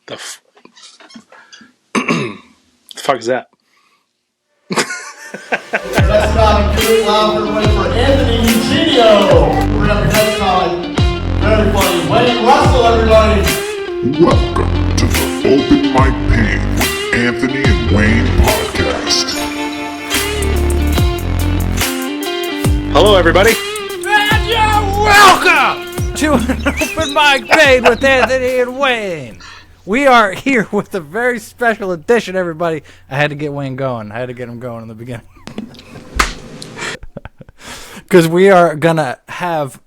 The fuck is that? Let's start give it loud everybody for Anthony Eugenio. We're having next time. Very funny. Wayne Russell, everybody. Welcome to the Open Mic Pain with Anthony and Wayne podcast. Hello, everybody. And you're welcome to an Open Mic Pain with Anthony and Wayne. We are here with a very special edition, everybody. I had to get Wayne going. I had to get him going in the beginning. Because we are going to have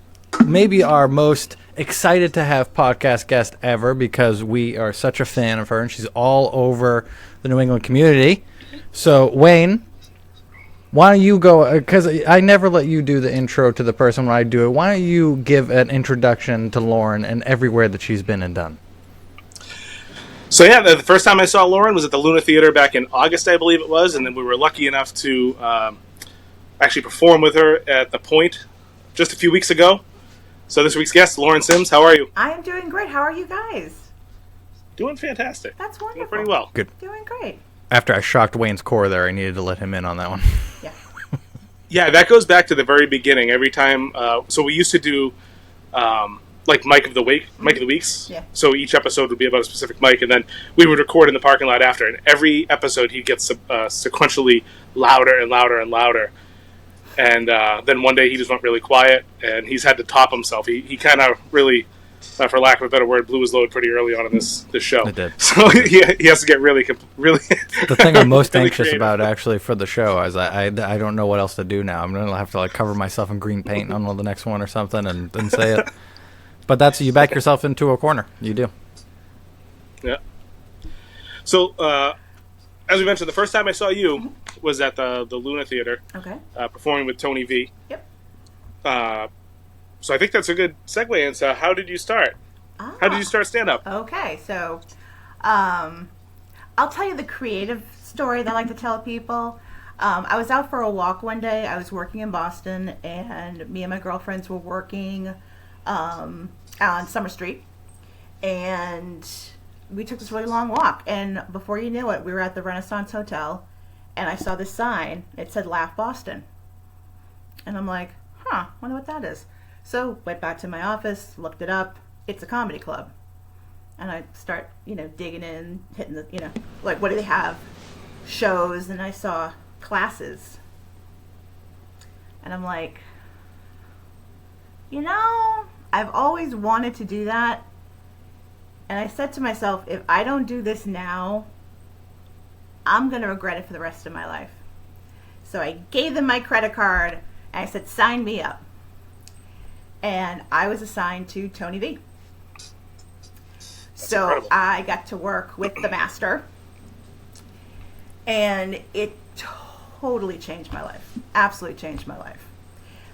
maybe our most excited to have podcast guest ever, because we are such a fan of her, and she's all over the New England community. So, Wayne, why don't you go, because I never let you do the intro to the person when I do it. Why don't you give an introduction to Lauren and everywhere that she's been and done? So yeah, the first time I saw Lauren was at the Luna Theater back in August, I believe it was, and then we were lucky enough to actually perform with her at the Point just a few weeks ago. So this week's guest, Lauren Sims, how are you? I am doing great. How are you guys? Doing fantastic. That's wonderful. Doing pretty well. Good. Doing great. After I shocked Wayne's core there, I needed to let him in on that one. Yeah. Yeah, that goes back to the very beginning. Every time, so we used to do like Mic of the Weeks. Yeah. So each episode would be about a specific mic, and then we would record in the parking lot after. And every episode, he'd get sequentially louder and louder and louder. And then one day, he just went really quiet, and he's had to top himself. He kind of really, for lack of a better word, blew his load pretty early on in this show. It did. So he has to get really. The thing I'm most really anxious creative about, actually, for the show is I don't know what else to do now. I'm going to have to cover myself in green paint on the next one or something and then say it. But that's, you back yourself into a corner. You do. Yeah. So, as we mentioned, the first time I saw you was at the Luna Theater. Okay. Performing with Tony V. Yep. So I think that's a good segue into how did you start? How did you start stand-up? Okay, so I'll tell you the creative story that I like to tell people. I was out for a walk one day. I was working in Boston, and me and my girlfriends were working on Summer Street, and we took this really long walk, and before you knew it, we were at the Renaissance Hotel, and I saw this sign. It said Laugh Boston, and I'm like, wonder what that is. So went back to my office, looked it up. It's a comedy club, and I start digging in, hitting the what do they have, shows, and I saw classes, and I'm like, I've always wanted to do that. And I said to myself, if I don't do this now, I'm going to regret it for the rest of my life. So I gave them my credit card, and I said, sign me up. And I was assigned to Tony V. So incredible. I got to work with the master. And it totally changed my life. Absolutely changed my life.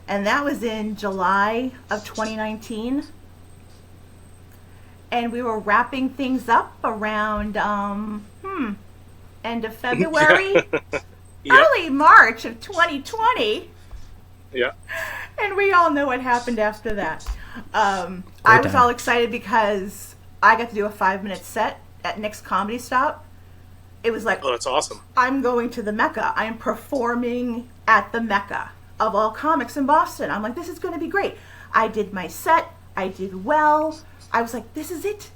And that was in July of 2019. And we were wrapping things up around end of February, early March of 2020. Yeah. And we all know what happened after that. I was all excited because I got to do a 5-minute set at Nick's Comedy Stop. It was like, oh, that's awesome. I'm going to the Mecca. I am performing at the Mecca of all comics in Boston. I'm like, this is going to be great. I did my set. I did well. I was like, this is it.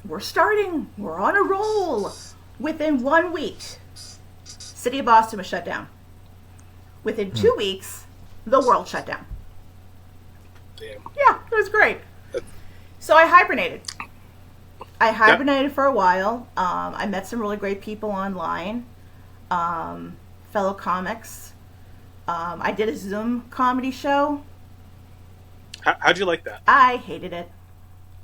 We're starting. We're on a roll. Within 1 week, City of Boston was shut down. Within 2 weeks, the world shut down. Damn. Yeah, it was great. So I hibernated. I hibernated for a while. I met some really great people online, fellow comics. I did a Zoom comedy show. How'd you like that? I hated it.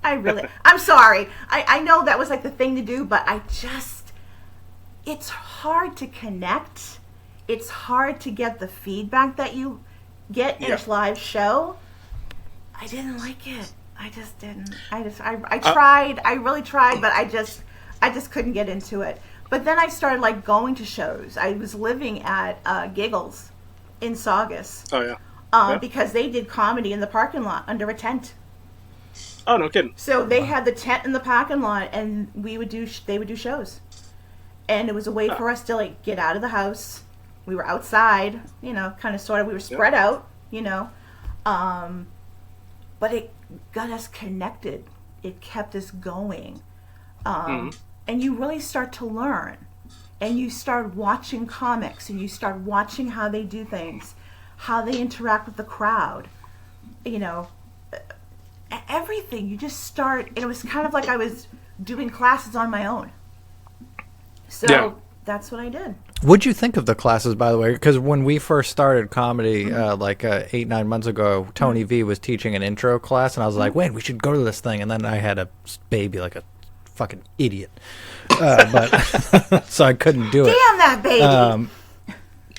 I'm sorry. I know that was the thing to do, but it's hard to connect. It's hard to get the feedback that you get in a live show. I didn't like it. I just didn't. I tried. I really tried, but I just couldn't get into it. But then I started going to shows. I was living at Giggles in Saugus. Oh yeah. Because they did comedy in the parking lot under a tent. Oh, no kidding. So they had the tent in the parking lot, and they would do shows, and it was a way for us to like get out of the house. We were outside, you know, kind of sort of. We were spread out, you know, but it got us connected. It kept us going, and you really start to learn, and you start watching comics, and you start watching how they do things, how they interact with the crowd, you know. Everything. You just start, and it was kind of like I was doing classes on my own. So that's what I did. What'd you think of the classes, by the way? Because when we first started comedy, 8-9 months ago, Tony V was teaching an intro class, and I was like, wait, we should go to this thing. And then I had a baby like a fucking idiot. But so I couldn't do it. Damn that baby.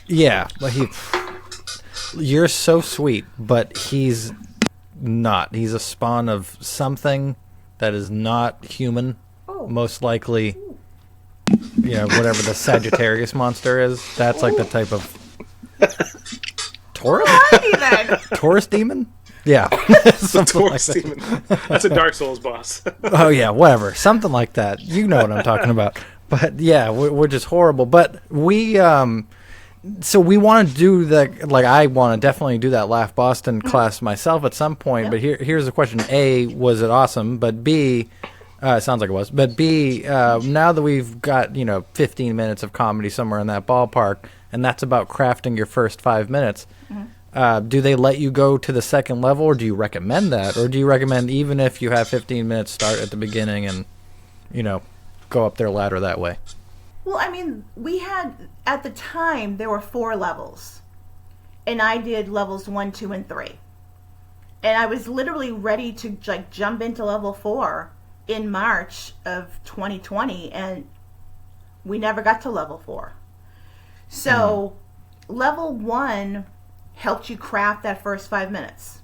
Yeah, but you're so sweet, but he's not. He's a spawn of something that is not human. Oh. Most likely, you know, whatever the Sagittarius monster is. That's like the type of Taurus. Then. Taurus demon. Yeah, something Taurus like demon. That's a Dark Souls boss. Oh yeah, whatever, something like that. You know what I'm talking about. But yeah, we're just horrible. But we so we want to do I want to definitely do that Laugh Boston class myself at some point. But here's the question: A, was it awesome? But B, it sounds like it was. But B, now that we've got 15 minutes of comedy somewhere in that ballpark, and that's about crafting your first 5 minutes. Do they let you go to the second level, or do you recommend that, or do you recommend even if you have 15 minutes, start at the beginning and go up their ladder that way? Well, I mean, we had, at the time, there were 4 levels. And I did levels 1, 2, and 3. And I was literally ready to jump into level 4 in March of 2020, and we never got to level 4. So, level 1 helped you craft that first 5 minutes.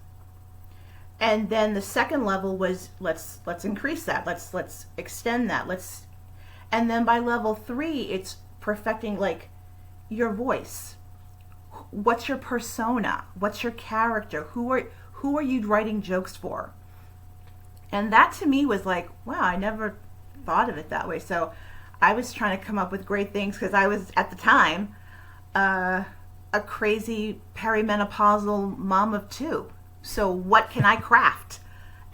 And then the second level was, let's increase that. Let's extend that. And then by level 3, it's perfecting your voice. What's your persona? What's your character? Who are you writing jokes for? And that to me was like, wow, I never thought of it that way. So I was trying to come up with great things because I was at the time a crazy perimenopausal mom of 2. So what can I craft?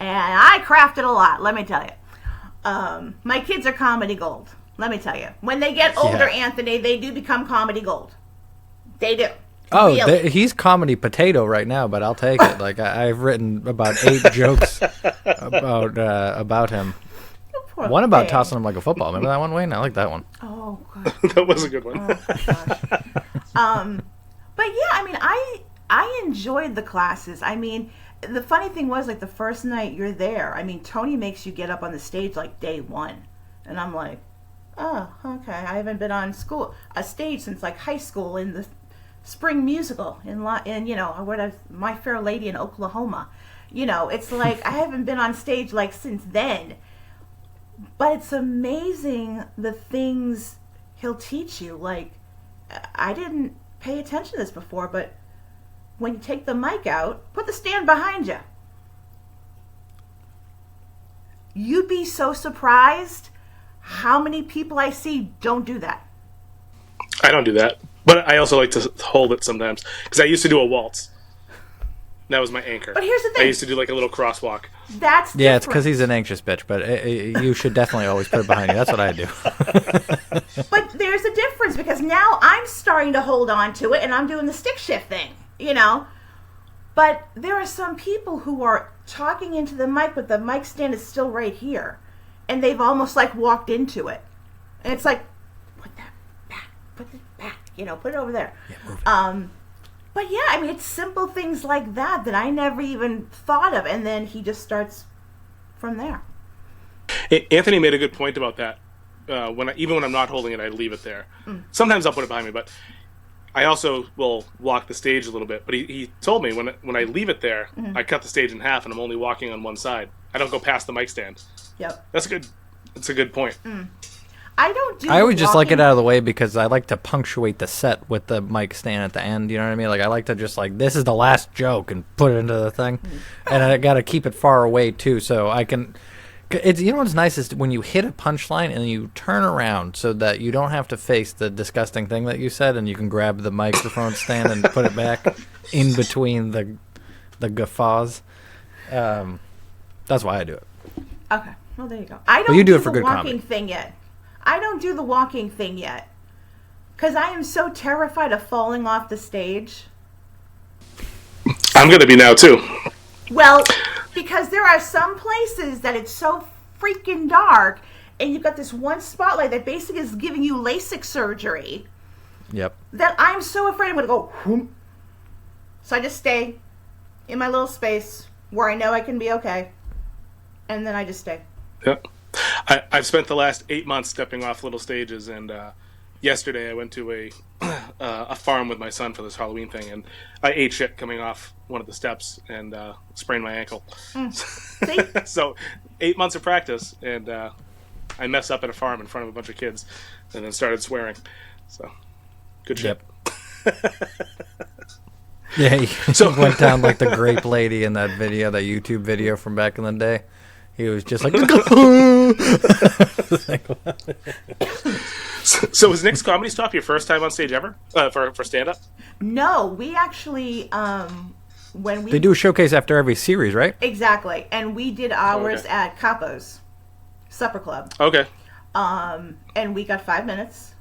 And I crafted a lot, let me tell you. My kids are comedy gold. Let me tell you. When they get older, Anthony, they do become comedy gold. They do. Oh, really. He's comedy potato right now, but I'll take it. I've written about 8 jokes about him. Poor One about thing. tossing him like a football. Remember that one, Wayne? I like that one. Oh, God. That was a good one. Oh, gosh. But yeah, I mean, I enjoyed the classes. I mean, the funny thing was, the first night you're there, I mean, Tony makes you get up on the stage day 1. And I'm like, oh, okay. I haven't been on a stage since high school in the spring musical in My Fair Lady in Oklahoma. It's like I haven't been on stage since then. But it's amazing the things he'll teach you. I didn't pay attention to this before, but when you take the mic out, put the stand behind you. You'd be so surprised how many people I see don't do that. I don't do that. But I also like to hold it sometimes. Because I used to do a waltz. That was my anchor. But here's the thing. I used to do a little crosswalk. That's yeah, it's different. because he's an anxious bitch, but you should definitely always put it behind you. That's what I do. But there's a difference because now I'm starting to hold on to it and I'm doing the stick shift thing, But there are some people who are talking into the mic, but the mic stand is still right here. And they've almost walked into it. And it's like, put that back, put it back, put it over there. Yeah, move it. But yeah, I mean, it's simple things like that I never even thought of. And then he just starts from there. Anthony made a good point about that. Even when I'm not holding it, I leave it there. Sometimes I'll put it behind me, but I also will walk the stage a little bit. But he told me when I leave it there, I cut the stage in half and I'm only walking on one side. I don't go past the mic stand. Yep. That's a good point. I don't do. I always the just like it walking- out of the way because I like to punctuate the set with the mic stand at the end. You know what I mean? Like I like to just like this is the last joke and put it into the thing, and I got to keep it far away too, so I can. It's you know what's nice is when you hit a punchline and you turn around so that you don't have to face the disgusting thing that you said, and you can grab the microphone stand and put it back in between the guffaws. That's why I do it. Okay, well there you go. I don't you do it the for good walking comedy. thing yet. I don't do the walking thing yet because I am so terrified of falling off the stage. I'm going to be now, too. Well, because there are some places that it's so freaking dark, and you've got this one spotlight that basically is giving you LASIK surgery. Yep. That I'm so afraid I'm going to go. Whoop. So I just stay in my little space where I know I can be okay, and then I just stay. Yeah. I've spent the last 8 months stepping off little stages, and yesterday I went to a farm with my son for this Halloween thing, and I ate shit coming off one of the steps and sprained my ankle. See? So 8 months of practice, and I mess up at a farm in front of a bunch of kids, and then started swearing. So good shit. Yeah, he went down like the grape lady in that video, that YouTube video from back in the day. He was just like, So was Nick's Comedy Stop your first time on stage ever for stand up? No, we actually when we they do a showcase after every series, right? exactly, and we did ours okay. at Capo's Supper Club. Okay. And we got 5 minutes,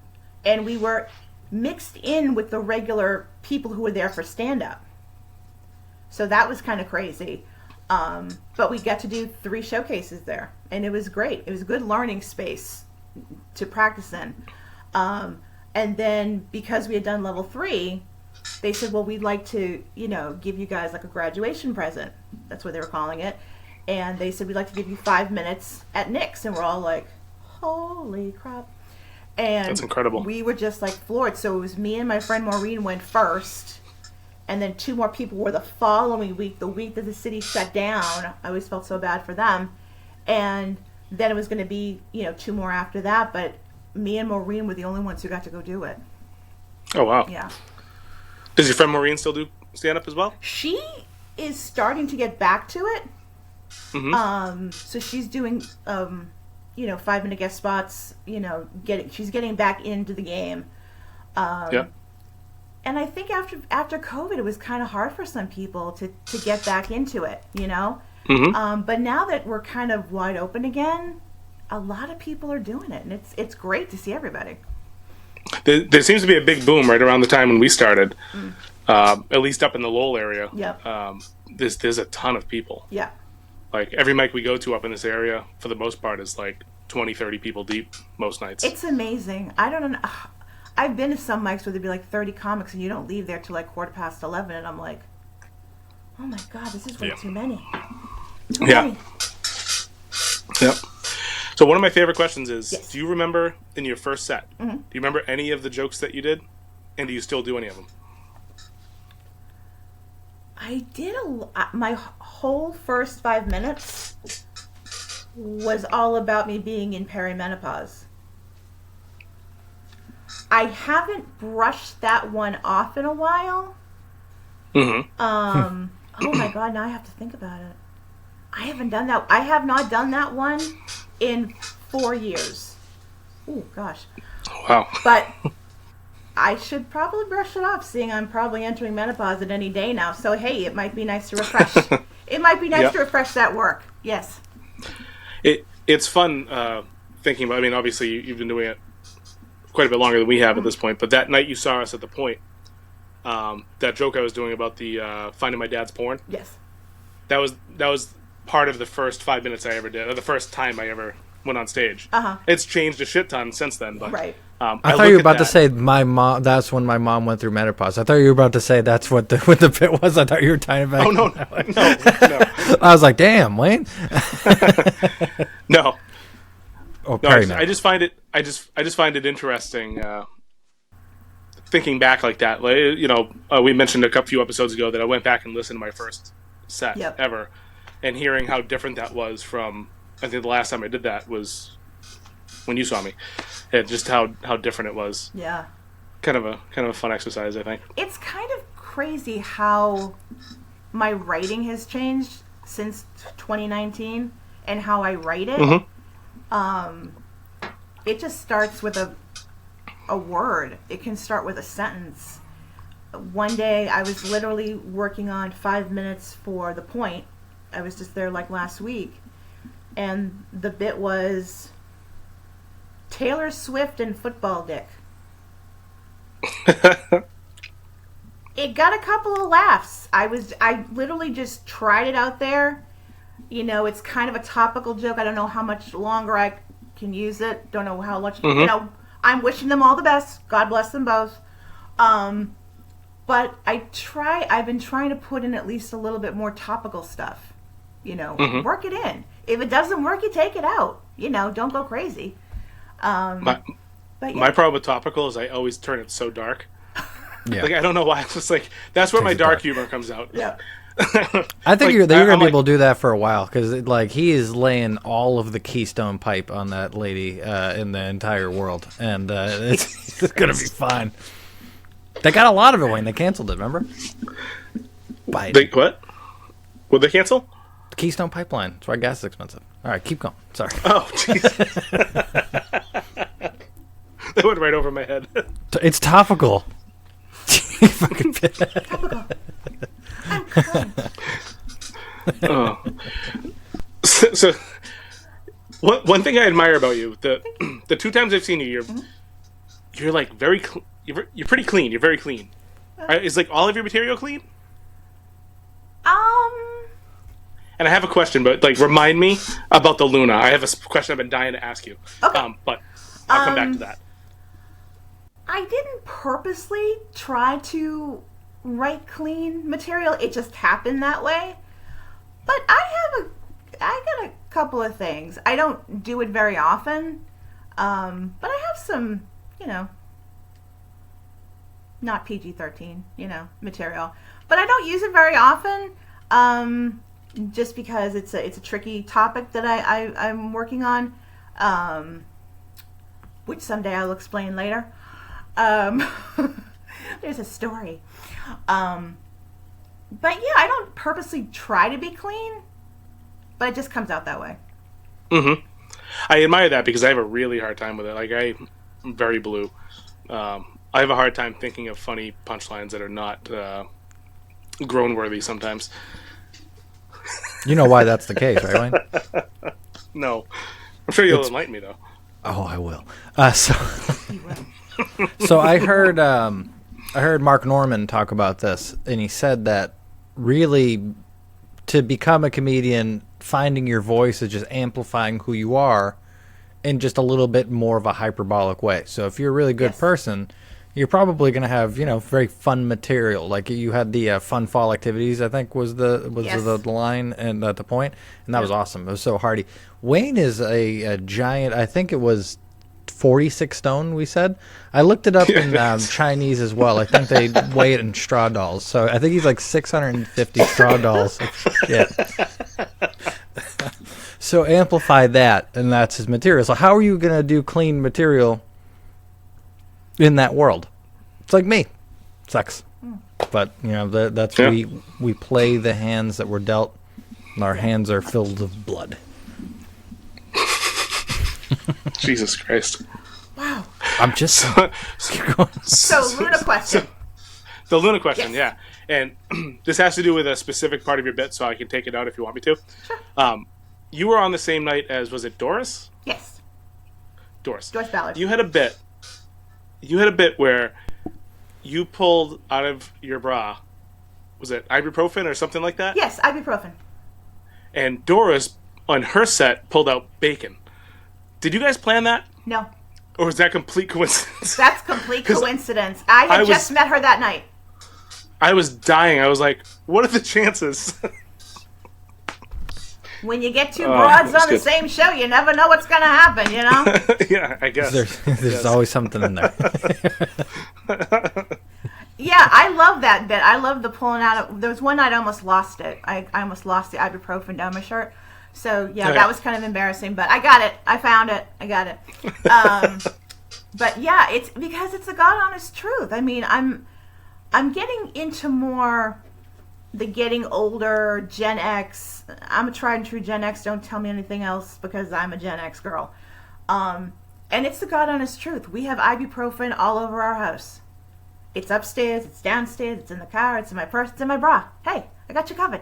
and we were mixed in with the regular people who were there for stand-up. So that was kind of crazy. But we got to do 3 showcases there, and it was great. It was a good learning space to practice in. And then because we had done level 3, they said, well, we'd like to, give you guys like a graduation present. That's what they were calling it. And they said, we'd like to give you 5 minutes at Nick's. And we're all like, holy crap. And That's incredible. We were just like floored. So it was me and my friend Maureen went first. And then 2 more people were the following week, the week that the city shut down. I always felt so bad for them. And then it was going to be, 2 more after that. But me and Maureen were the only ones who got to go do it. Oh, wow. Yeah. Does your friend Maureen still do stand-up as well? She is starting to get back to it. Mm-hmm. So she's doing, 5-minute guest spots. She's getting back into the game. Yeah. And I think after COVID, it was kind of hard for some people to get back into it. Mm-hmm. But now that we're kind of wide open again, a lot of people are doing it, and it's great to see everybody. There seems to be a big boom right around the time when we started, at least up in the Lowell area. Yep. There's a ton of people. Yeah. Like every mic we go to up in this area, for the most part, is like 20, 30 people deep most nights. It's amazing. I don't know. I've been to some mics where there'd be like 30 comics, and you don't leave there till like 11:15, and I'm like, oh my god, this is way too many. Too many. Yep. So one of my favorite questions is, Yes. do you remember in your first set, Mm-hmm. do you remember any of the jokes that you did? And do you still do any of them? I did my whole first 5 minutes was all about me being in perimenopause. I haven't brushed that one off in a while. Mm-hmm. Oh my god, now I have to think about it. I haven't done that. I have not done that one in 4 years. Oh gosh. Wow. But I should probably brush it off, seeing I'm probably entering menopause at any day now. So hey, it might be nice to refresh. It might be nice Yep. to refresh that work. Yes. It's fun thinking about. I mean, obviously you've been doing it quite a bit longer than we have at this point. But that night you saw us at the Point, that joke I was doing about the finding my dad's porn. Yes. That was part of the first 5 minutes I ever did, or the first time I ever went on stage. Uh-huh. It's changed a shit ton since then. But, Right. I thought you were about to say my mom. That's when my mom went through menopause. I thought you were about to say that's what the bit was. I thought you were tying it back. Oh no, no. I was like, damn, Wayne. No. Oh, No, Perry. I just find it. I just find it interesting thinking back like that. Like, we mentioned a few episodes ago that I went back and listened to my first set Yep. ever, and hearing how different that was from. I think the last time I did that was when you saw me. and just how different it was. Yeah. Kind of a fun exercise, I think. It's kind of crazy how my writing has changed since 2019 and how I write it. Mm-hmm. It just starts with a word. It can start with a sentence. One day I was literally working on 5 minutes for The Point. I was just there like last week. And the bit was Taylor Swift and football dick. It got a couple of laughs. I literally just tried it out there. You know, it's kind of a topical joke. I don't know how much longer I can use it. Don't know how much, Mm-hmm. you know, I'm wishing them all the best. God bless them both. But I've been trying to put in at least a little bit more topical stuff. You know, Mm-hmm. work it in. If it doesn't work, you take it out. You know, don't go crazy. But yeah. My problem with topical is I always turn it so dark. Yeah. Like, I don't know why. It's just like, that's where my Takes it dark dark. humor comes out. Yeah. I think Like, you're going I'm to be like- able to do that for a while because like he is laying all of the Keystone pipe on that lady in the entire world, and it's going to be fine. They got a lot of it when they canceled it. Remember? Biden. They, what? Would they cancel? The Keystone Pipeline. That's why gas is expensive. All right, keep going. Sorry. Oh, jeez. That went right over my head. It's topical. Fucking I'm crying. Oh. So one thing I admire about you, the 2 times I've seen you, you're like very, you're pretty clean. You're very clean. Is like all of your material clean? And I have a question, but like remind me about the Luna. I have a question I've been dying to ask you. Okay. But I'll come back to that. I didn't purposely try to write clean material. It just happened that way. But I got a couple of things. I don't do it very often. But I have some, you know, not PG-13, you know, material. But I don't use it very often. Just because it's a tricky topic that I'm working on. Which someday I'll explain later. There's a story. But yeah, I don't purposely try to be clean, but it just comes out that way. Mm-hmm. I admire that because I have a really hard time with it. Like I'm very blue. I have a hard time thinking of funny punchlines that are not grown worthy sometimes. You know why that's the case, right, Wayne? No, I'm sure you'll enlighten me though. Oh, I will. So I heard Mark Norman talk about this, and he said that really to become a comedian, finding your voice is just amplifying who you are in just a little bit more of a hyperbolic way. So if you're a really good Yes. person, you're probably going to have, you know, very fun material. Like you had the fun fall activities, I think was Yes. the line and at the point, and that was awesome. It was so hearty. Wayne is a giant. I think it was 46 stone. We said. I looked it up in Chinese as well. I think they weigh it in straw dolls. So I think he's like 650 straw dolls. Yeah. So amplify that, and that's his material. So how are you going to do clean material in that world? It's like me. Sucks. But, you know, that's Yeah. we play the hands that were dealt, and our hands are filled with blood. Jesus Christ. Wow. I'm just keep going. So, Luna question. The Luna question, Yes. yeah. And this has to do with a specific part of your bit, so I can take it out if you want me to. Sure. You were on the same night as, was it Doris? Yes. Doris. Doris Ballard. You had a bit. You had a bit where you pulled out of your bra, was it ibuprofen or something like that? Yes, ibuprofen. And Doris, on her set, pulled out bacon. Did you guys plan that? No. Or was that complete coincidence? That's complete 'Cause coincidence. I had I was- just met her that night. I was dying. I was like, what are the chances? When you get two broads that's on the good. same show, you never know what's going to happen, you know? Yeah, I guess. There's always something in there. Yeah, I love that bit. I love the pulling out of... There was one night I almost lost it. I almost lost the ibuprofen down my shirt. So, yeah, Okay. that was kind of embarrassing. But I got it. I found it. I got it. But yeah, it's because it's the God honest truth. I mean, I'm getting into more the getting older Gen X. I'm a tried and true Gen X. Don't tell me anything else because I'm a Gen X girl. And it's the God honest truth. We have ibuprofen all over our house. It's upstairs, it's downstairs, it's in the car, it's in my purse, it's in my bra. Hey, I got you covered.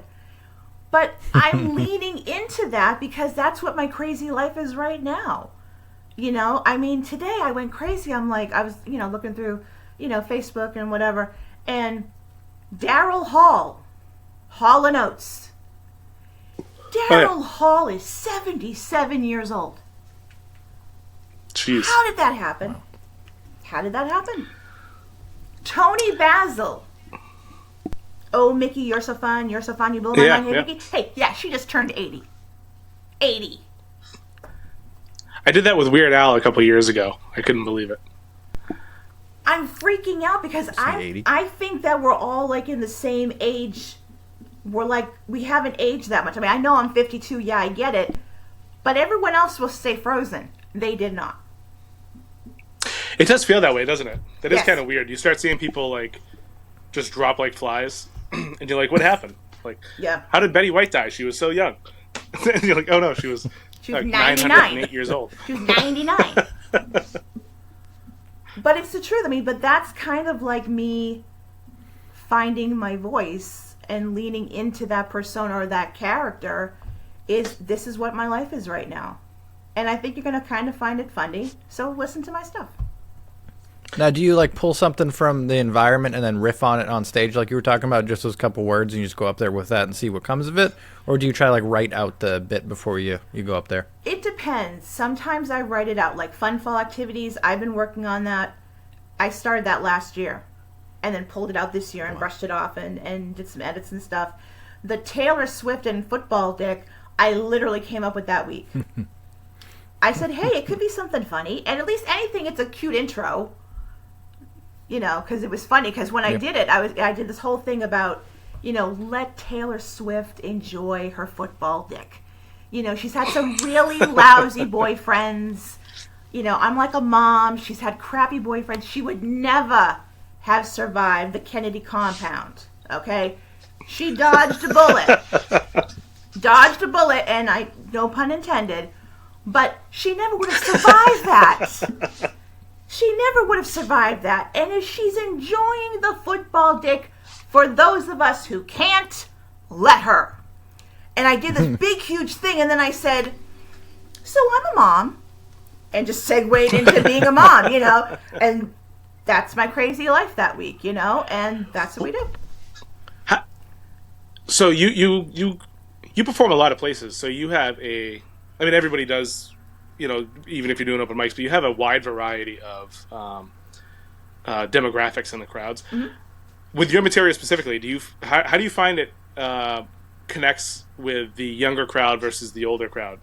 But I'm leaning into that because that's what my crazy life is right now. You know, I mean, today I went crazy. I'm like, I was, looking through, Facebook and whatever. And Daryl Hall & Oates. Daryl Hall is 77 years old. Jeez. How did that happen? Tony Basil. Oh, Mickey, you're so fun. You blow my mind. Hey, Mickey. Hey, yeah, she just turned 80. 80. I did that with Weird Al a couple years ago. I couldn't believe it. I'm freaking out because I think that we're all like in the same age. We haven't aged that much. I mean, I know I'm 52. Yeah, I get it. But everyone else will stay frozen. They did not. It does feel that way, doesn't it? That is Yes. kind of weird. You start seeing people like just drop like flies, and you're like, "What happened? Like, Yeah. how did Betty White die? She was so young." And you're like, "Oh no, she was like 99. 908 years old." She was 99. But it's the truth. I mean, but that's kind of like me finding my voice and leaning into that persona or that character. This is what my life is right now. And I think you're going to kind of find it funny. So listen to my stuff. Now, do you like pull something from the environment and then riff on it on stage like you were talking about, just those couple words, and you just go up there with that and see what comes of it? Or do you try to like write out the bit before you go up there? It depends. Sometimes I write it out, like fun fall activities. I've been working on that. I started that last year and then pulled it out this year and brushed it off and did some edits and stuff. The Taylor Swift and football dick, I literally came up with that week. I said, hey, it could be something funny. And at least anything, it's a cute intro. Because it was funny. Because when I did it, I did this whole thing about, let Taylor Swift enjoy her football dick. She's had some really lousy boyfriends. I'm like a mom. She's had crappy boyfriends. She would never have survived the Kennedy compound. Okay? She dodged a bullet. And no pun intended, but she never would have survived that. And if she's enjoying the football dick, for those of us who can't, let her. And I did this big, huge thing, and then I said, so I'm a mom. And just segued into being a mom, And that's my crazy life that week, And that's what we do. So you perform a lot of places. So you have everybody does, even if you're doing open mics, but you have a wide variety of demographics in the crowds. Mm-hmm. With your material specifically, how do you find it connects with the younger crowd versus the older crowd?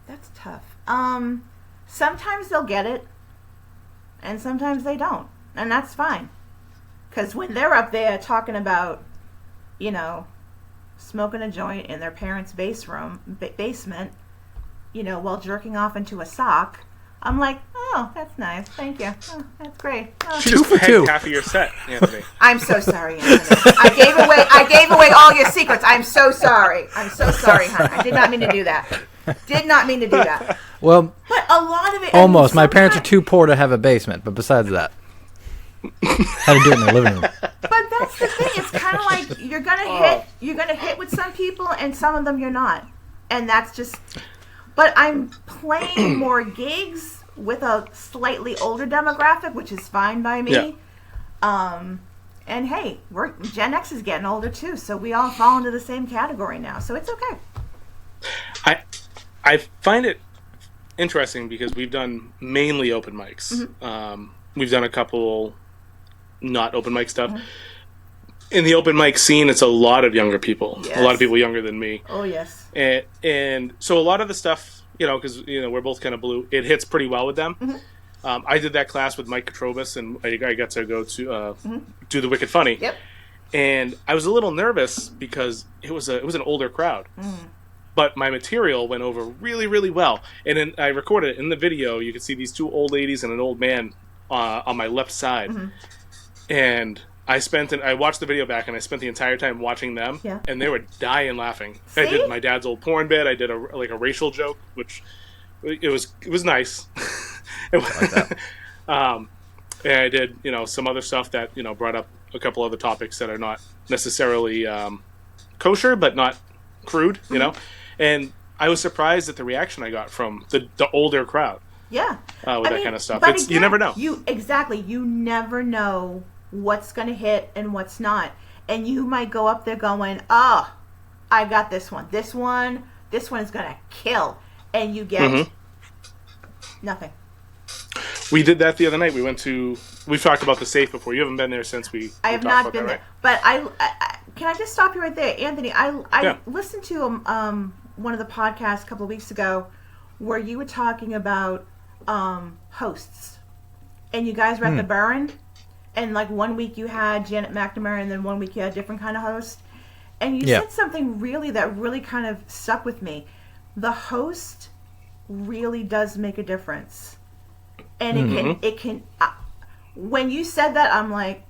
That's tough. Sometimes they'll get it, and sometimes they don't, and that's fine. Because when they're up there talking about, smoking a joint in their parents' basement, while jerking off into a sock, I'm like, oh, that's nice. Thank you. Oh, that's great. Oh. She just pegged half of your set, Anthony. I'm so sorry, Anthony. I gave away all your secrets. I'm so sorry. Hon. I did not mean to do that. Well, but a lot of it. Almost. My parents are too poor to have a basement, but besides that, had to do it in the living room. But that's the thing. It's kind of like you're gonna hit with some people, and some of them you're not, and that's just. But I'm playing more gigs with a slightly older demographic, which is fine by me. Yeah. And hey, Gen X is getting older too, so we all fall into the same category now, so it's okay. I find it interesting because we've done mainly open mics. Mm-hmm. We've done a couple not open mic stuff. Mm-hmm. In the open mic scene, it's a lot of younger people. Yes. A lot of people younger than me. Oh, yes. And so a lot of the stuff, because, we're both kind of blue, it hits pretty well with them. Mm-hmm. I did that class with Mike Katrobis, and I got to go to do the Wicked Funny. Yep. And I was a little nervous because it was an older crowd. Mm. but my material went over really, really well. And then I recorded it in the video. You could see these 2 old ladies and an old man on my left side. Mm-hmm. And I watched the video back, and I spent the entire time watching them, and they were dying laughing. See? I did my dad's old porn bit. I did a racial joke, which it was nice. I like that. And I did, some other stuff that, brought up a couple other topics that are not necessarily kosher, but not crude, And I was surprised at the reaction I got from the older crowd. Yeah. With that kind of stuff. But again, you never know. You never know what's going to hit and what's not. And you might go up there going, I got this one. This one is going to kill. And you get nothing. We did that the other night. We've talked about the safe before. You haven't been there since I have not been there. Right? But I can I just stop you right there, Anthony? I listened to one of the podcasts a couple of weeks ago where you were talking about hosts. And you guys were at the Burren. And like 1 week you had Janet McNamara, and then 1 week you had a different kind of host. And you said something that really kind of stuck with me. The host really does make a difference. And it can when you said that, I'm like,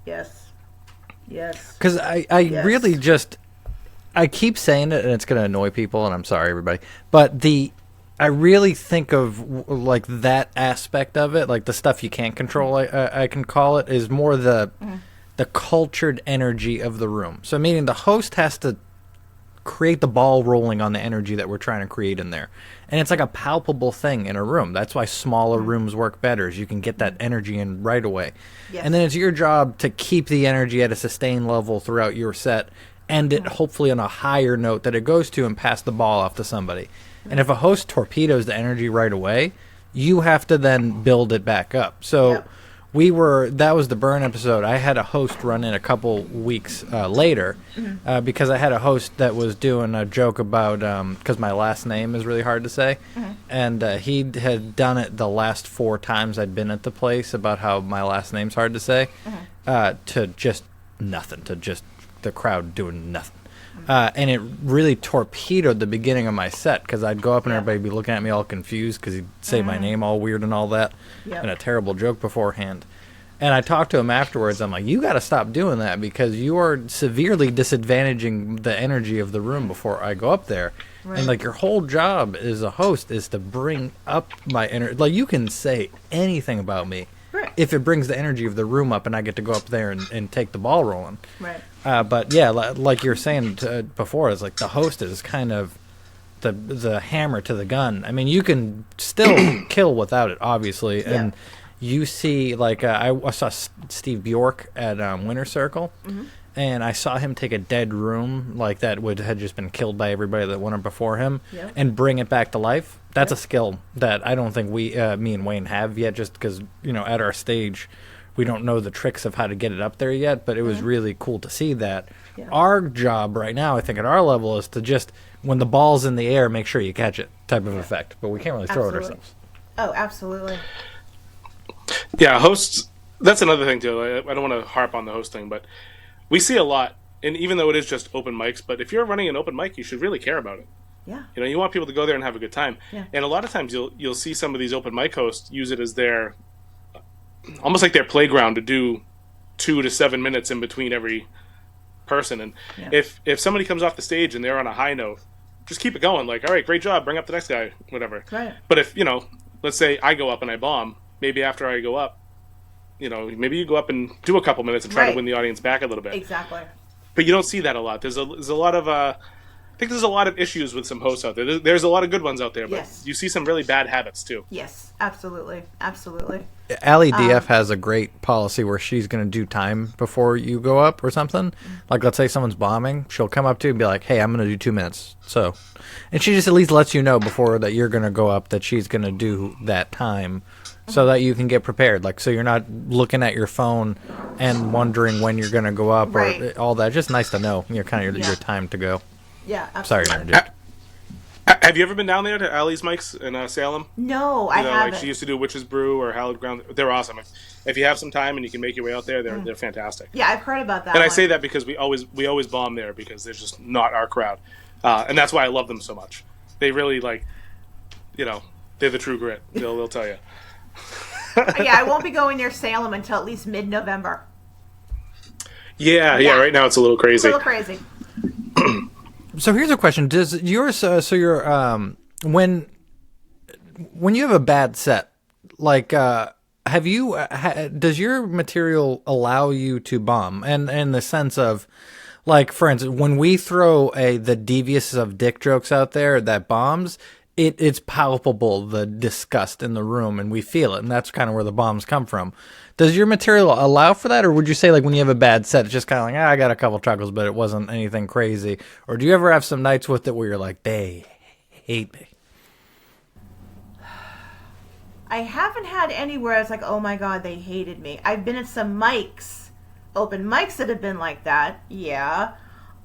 yes. Because I really just, I keep saying it, and it's going to annoy people, and I'm sorry, everybody. But I really think of like that aspect of it, like the stuff you can't control, I can call it, is more the cultured energy of the room. So meaning the host has to create the ball rolling on the energy that we're trying to create in there. And it's like a palpable thing in a room. That's why smaller rooms work better, is you can get that energy in right away. Yes. And then it's your job to keep the energy at a sustained level throughout your set, and it hopefully on a higher note that it goes to, and pass the ball off to somebody. And if a host torpedoes the energy right away, you have to then build it back up. So that was the Burn episode. I had a host run in a couple weeks later because I had a host that was doing a joke about, because my last name is really hard to say, and he had done it the last 4 times I'd been at the place about how my last name's hard to say, to just nothing, to just the crowd doing nothing. And it really torpedoed the beginning of my set, because I'd go up and everybody would be looking at me all confused because he'd say my name all weird and all that, and a terrible joke beforehand. And I talked to him afterwards. I'm like, you got to stop doing that, because you are severely disadvantaging the energy of the room before I go up there. Right. And like, your whole job as a host is to bring up my energy. Like, you can say anything about me if it brings the energy of the room up, and I get to go up there and take the ball rolling. Right. But yeah, like you were saying before, it's like the host is kind of the hammer to the gun. I mean, you can still kill without it, obviously. And you see, like, I saw Steve Bjork at Winter Circle, and I saw him take a dead room like that had just been killed by everybody that went up before him, and bring it back to life. That's a skill that I don't think me and Wayne have yet, just because, at our stage, we don't know the tricks of how to get it up there yet, but it was really cool to see that. Yeah. Our job right now, I think, at our level, is to just, when the ball's in the air, make sure you catch it type of effect. But we can't really throw it ourselves. Oh, absolutely. Yeah, hosts, that's another thing, too. I don't want to harp on the host thing, but we see a lot, and even though it is just open mics, but if you're running an open mic, you should really care about it. Yeah. You want people to go there and have a good time. Yeah. And a lot of times you'll see some of these open mic hosts use it as their, almost like their playground, to do 2 to 7 minutes in between every person. And if somebody comes off the stage and they're on a high note, just keep it going. Like, all right, great job, bring up the next guy, whatever. Right. But if, let's say I go up and I bomb, maybe after I go up, maybe you go up and do a couple minutes and try to win the audience back a little bit. Exactly. But you don't see that a lot. There's a lot of I think there's a lot of issues with some hosts out there. There's a lot of good ones out there, but you see some really bad habits too. Yes, absolutely. Absolutely. Allie DF has a great policy where she's going to do time before you go up or something. Like, let's say someone's bombing. She'll come up to you and be like, hey, I'm going to do 2 minutes. And she just at least lets you know before that you're going to go up that she's going to do that time, so that you can get prepared. Like, so you're not looking at your phone and wondering when you're going to go up or all that. Just nice to know, your time to go. Yeah, absolutely. Sorry to interject. Have you ever been down there to Allie's Mics in Salem? No, I haven't. Like she used to do Witch's Brew or Hallowed Ground. They're awesome. If you have some time and you can make your way out there, they're fantastic. Yeah, I've heard about that. And I say that because we always bomb there because they're just not our crowd. and that's why I love them so much. They really they're the true grit. They'll tell you. Yeah, I won't be going near Salem until at least mid-November. Yeah. Right now it's a little crazy. A little crazy. So here's a question: does yours? So your when you have a bad set, like have you? Does your material allow you to bomb? And in the sense of, like, for instance, when we throw the devious of dick jokes out there that bombs, it's palpable, the disgust in the room, and we feel it, and that's kind of where the bombs come from. Does your material allow for that, or would you say, like, when you have a bad set, it's just kind of like, I got a couple chuckles, but it wasn't anything crazy? Or do you ever have some nights with it where you're like, they hate me? I haven't had any where I was like, oh my God, they hated me. I've been at some open mics that have been like that, yeah.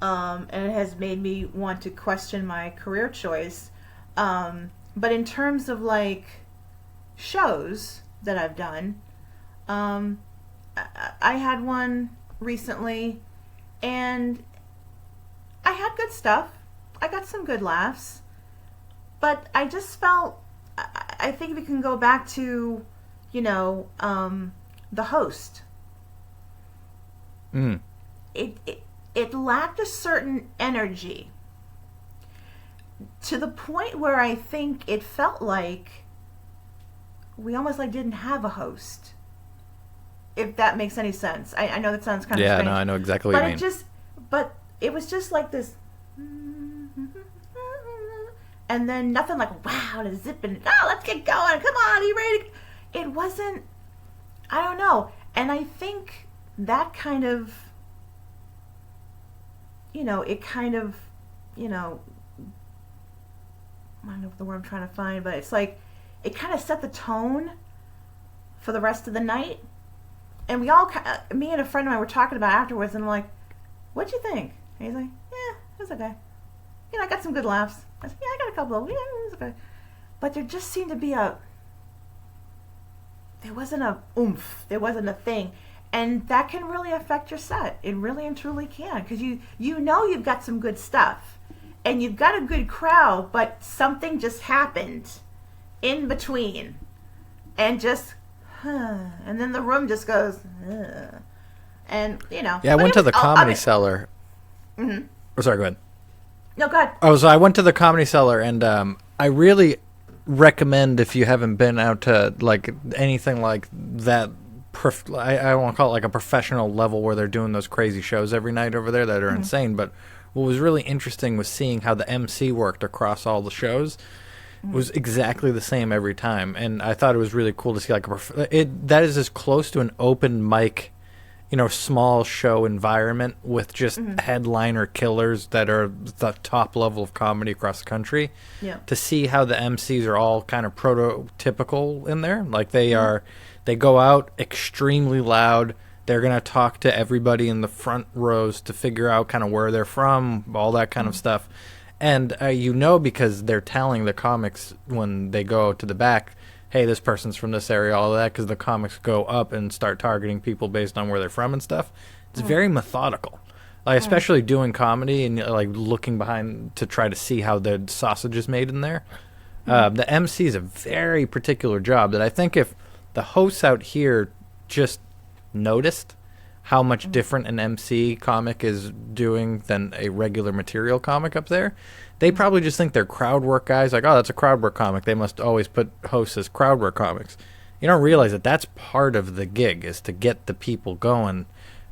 And it has made me want to question my career choice. But in terms of, like, shows that I've done, I had one recently, and I had good stuff. I got some good laughs, but I just felt, I think we can go back to, the host. It lacked a certain energy to the point where I think it felt like we almost like didn't have a host. If that makes any sense. I know that sounds kind of strange. Yeah, no, I know exactly what you mean. But it was just like this, and then nothing like, wow, to zip and, let's get going. Come on, are you ready? It wasn't, I don't know. And I think that kind of, it kind of, I don't know the word I'm trying to find, but it's like, it kind of set the tone for the rest of the night. And we all, me and a friend of mine were talking about it afterwards, and I'm like, what'd you think? And he's like, yeah, it was okay. I got some good laughs. I said, yeah, I got a couple of them. Yeah, it was okay. But there just seemed to be there wasn't a oomph. There wasn't a thing. And that can really affect your set. It really and truly can. Because you've got some good stuff. And you've got a good crowd, but something just happened in between. And just, and then the room just goes, and, Yeah, I went to the Comedy Cellar. Mm-hmm. Oh, sorry, go ahead. No, go ahead. Oh, so I went to the Comedy Cellar, and I really recommend, if you haven't been out to, like, anything like that, I won't call it like a professional level where they're doing those crazy shows every night over there that are insane, but what was really interesting was seeing how the MC worked across all the shows. It was exactly the same every time, and I thought it was really cool to see, like, that is as close to an open mic, small show environment with just headliner killers that are the top level of comedy across the country. Yeah. To see how the MCs are all kind of prototypical in there, like they go out extremely loud. They're going to talk to everybody in the front rows to figure out kind of where they're from, all that kind of stuff. And because they're telling the comics when they go to the back, hey, this person's from this area, all of that, because the comics go up and start targeting people based on where they're from and stuff. It's very methodical. Like, especially doing comedy and, like, looking behind to try to see how the sausage is made in there. The MC is a very particular job that I think if the hosts out here just noticed how much different an MC comic is doing than a regular material comic up there, they probably just think they're crowd work guys. Like, oh, that's a crowd work comic. They must always put hosts as crowd work comics. You don't realize that that's part of the gig, is to get the people going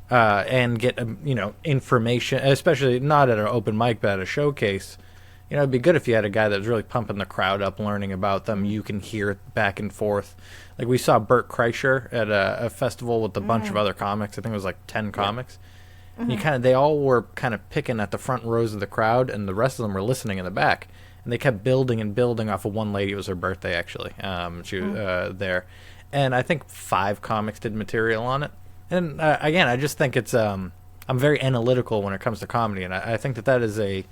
and get, information, especially not at an open mic, but at a showcase. It'd be good if you had a guy that was really pumping the crowd up, learning about them. You can hear it back and forth. Like, we saw Bert Kreischer at a festival with a bunch of other comics. I think it was like 10 comics. And they all were kind of picking at the front rows of the crowd, and the rest of them were listening in the back. And they kept building and building off of one lady. It was her birthday, actually. She was there. And I think 5 comics did material on it. And again, I just think it's I'm very analytical when it comes to comedy, and I think that is a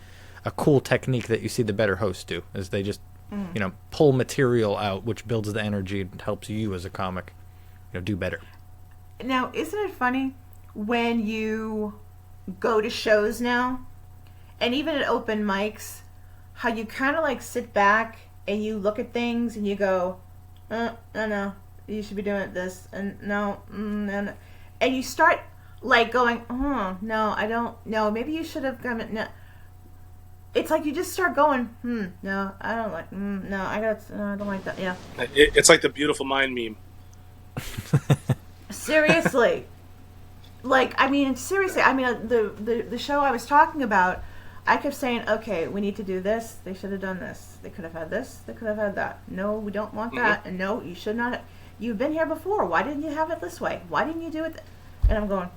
cool technique that you see the better hosts do, is they just pull material out, which builds the energy and helps you as a comic do better. Now, isn't it funny when you go to shows now And even at open mics, how you kind of like sit back and you look at things and you go, no, you should be doing this, and no, no. And you start like going, oh, no, I don't, no, maybe you should have gone, no. It's like you just start going, no, I don't like, no, I don't like that, yeah. It's like the Beautiful Mind meme. Seriously. Like, I mean, seriously, I mean, the show I was talking about, I kept saying, okay, we need to do this. They should have done this. They could have had this. They could have had that. No, we don't want that. And no, you should not. You've been here before. Why didn't you have it this way? Why didn't you do it? And I'm going,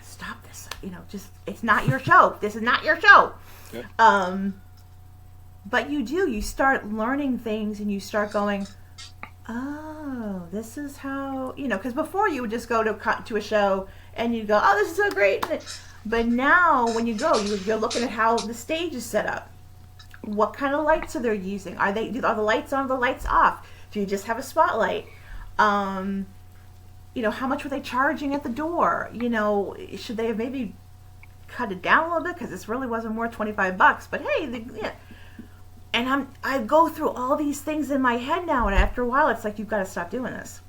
stop this. You know, just, it's not your show. This is not your show. Yeah. But you start learning things and you start going, oh, this is how, you know, because before you would just go to a show and you go, oh, this is so great. But now when you go, you're looking at how the stage is set up. What kind of lights are they using? Are the lights on, the lights off? Do you just have a spotlight? You know, how much were they charging at the door? You know, should they have maybe cut it down a little bit because this really wasn't worth $25? But hey, yeah. And I go through all these things in my head now, and after a while, it's like, you've got to stop doing this.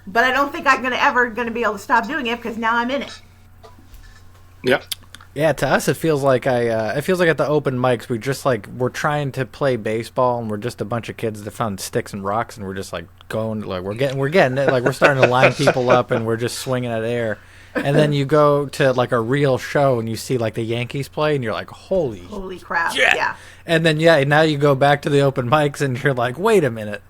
But I don't think I'm ever going to be able to stop doing it because now I'm in it. Yep. Yeah, to us it feels like at the open mics we're trying to play baseball and we're just a bunch of kids that found sticks and rocks and we're just like going like we're getting it, like we're starting to line people up and we're just swinging at air. And then you go to like a real show and you see like the Yankees play and you're like, holy crap. Yeah. Yeah. And then now you go back to the open mics and you're like, wait a minute.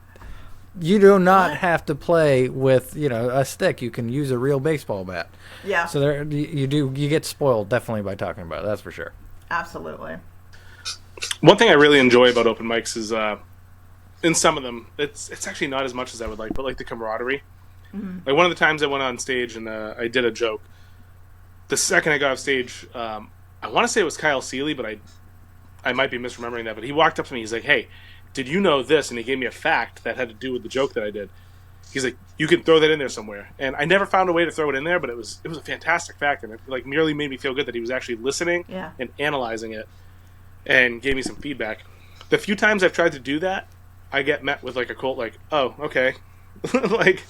You do not have to play with, you know, a stick. You can use a real baseball bat. Yeah. So you get spoiled definitely by talking about it. That's for sure. Absolutely. One thing I really enjoy about open mics is, in some of them, it's actually not as much as I would like, but like the camaraderie. Mm-hmm. Like one of the times I went on stage and I did a joke. The second I got off stage, I want to say it was Kyle Seeley, but I might be misremembering that. But he walked up to me. He's like, "Hey, did you know this?" And he gave me a fact that had to do with the joke that I did. He's like, "You can throw that in there somewhere." And I never found a way to throw it in there, but it was a fantastic fact, and it like merely made me feel good that he was actually listening and analyzing it, and gave me some feedback. The few times I've tried to do that, I get met with like a cold, like, "Oh, okay," like.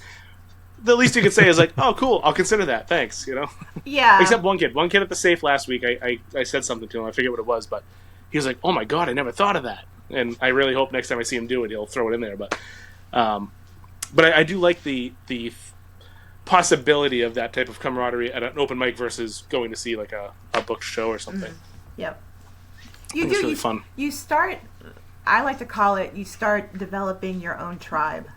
The least you could say is like, "Oh, cool, I'll consider that, thanks," you know? Yeah. Except one kid at the safe last week, I said something to him, I forget what it was, but he was like, "Oh my god, I never thought of that." And I really hope next time I see him do it, he'll throw it in there. But I do like the possibility of that type of camaraderie at an open mic versus going to see like a booked show or something. Mm-hmm. Yep. It's really fun. You start, I like to call it, you start developing your own tribe.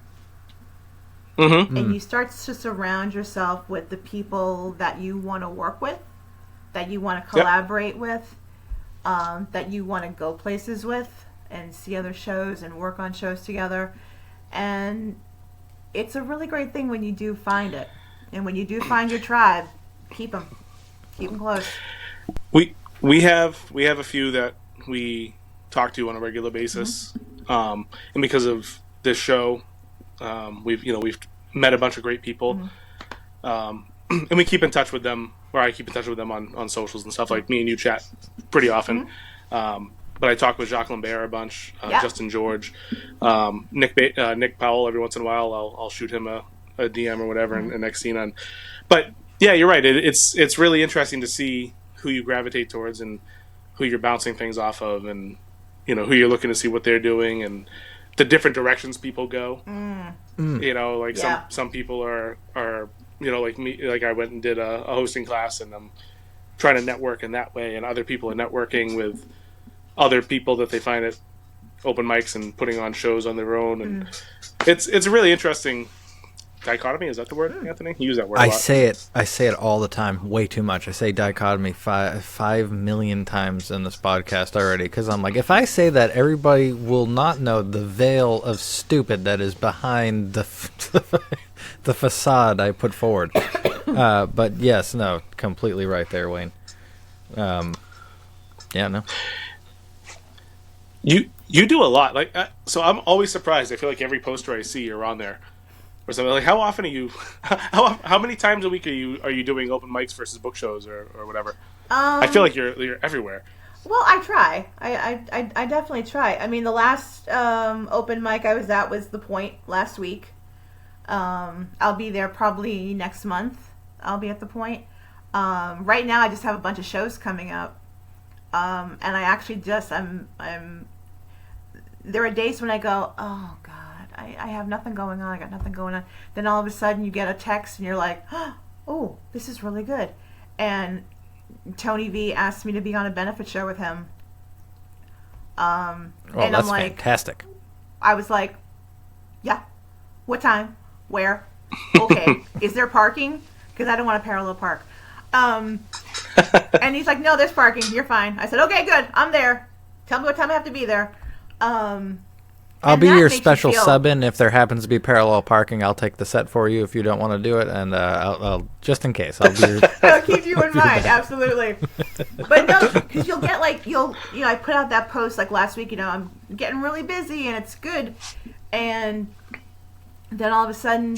Mm-hmm. And you start to surround yourself with the people that you want to work with, that you want to collaborate with, that you want to go places with and see other shows and work on shows together. And it's a really great thing when you do find it. And when you do find your tribe, keep them close. We have a few that we talk to on a regular basis. Mm-hmm. And because of this show, we've met a bunch of great people, and we keep in touch with them. Or I keep in touch with them on socials and stuff. Like me and you chat pretty often. Mm-hmm. But I talk with Jacques Lambert a bunch, Justin George, Nick Powell. Every once in a while, I'll shoot him a DM or whatever, and next scene on. But yeah, you're right. It's really interesting to see who you gravitate towards and who you're bouncing things off of, and who you're looking to see what they're doing and the different directions people go. Like some people are like me. Like I went and did a hosting class, and I'm trying to network in that way, and other people are networking with other people that they find at open mics and putting on shows on their own, and it's a really interesting dichotomy. Is that the word, Anthony? You use that word a lot. I say it all the time, way too much. I say dichotomy 5 million times in this podcast already, because I'm like, if I say that, everybody will not know the veil of stupid that is behind the facade I put forward. But yes, no, completely right there, Wayne. No. You do a lot, like so. I'm always surprised. I feel like every poster I see, you're on there or something. Like, how often are you? How many times a week are you doing open mics versus book shows or whatever? I feel like you're everywhere. Well, I try. I definitely try. I mean, the last open mic I was at was The Point last week. I'll be there probably next month. I'll be at The Point. Right now, I just have a bunch of shows coming up. And I actually there are days when I go, oh, God, I have nothing going on. I got nothing going on. Then all of a sudden, you get a text and you're like, oh, this is really good. And Tony V asked me to be on a benefit show with him. And that's I'm like, fantastic. I was like, yeah. What time? Where? Okay. Is there parking? Because I don't want to parallel park. And he's like, no, there's parking. You're fine. I said, okay, good. I'm there. Tell me what time I have to be there. I'll be your special sub-in if there happens to be parallel parking. I'll take the set for you if you don't want to do it, and I'll just in case. I'll be I'll keep you in mind, absolutely. But no, because you'll get I put out that post like last week. I'm getting really busy and it's good, and then all of a sudden,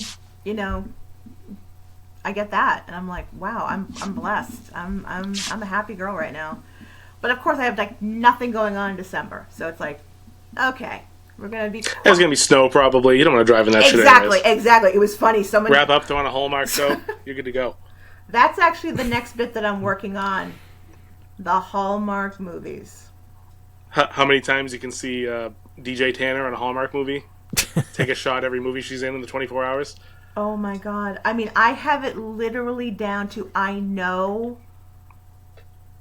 I get that, and I'm like, wow, I'm blessed. I'm a happy girl right now. But of course, I have like nothing going on in December, so it's like, okay. We're going to be... There's going to be snow, probably. You don't want to drive in that shit anyways. Exactly. It was funny. Wrap up, throw on a Hallmark show. You're good to go. That's actually the next bit that I'm working on. The Hallmark movies. How many times you can see DJ Tanner in a Hallmark movie? Take a shot every movie she's in the 24 hours? Oh, my God. I mean, I have it literally down to I know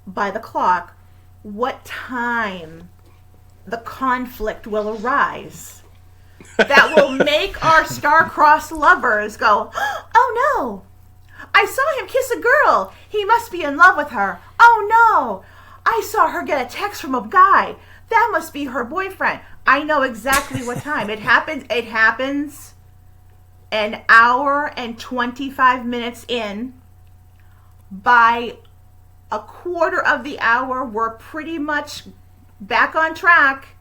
by the clock what time the conflict will arise that will make our star-crossed lovers go, oh no, I saw him kiss a girl. He must be in love with her. Oh no, I saw her get a text from a guy. That must be her boyfriend. I know exactly what time. It happens an hour and 25 minutes in. By a quarter of the hour, we're pretty much back on track,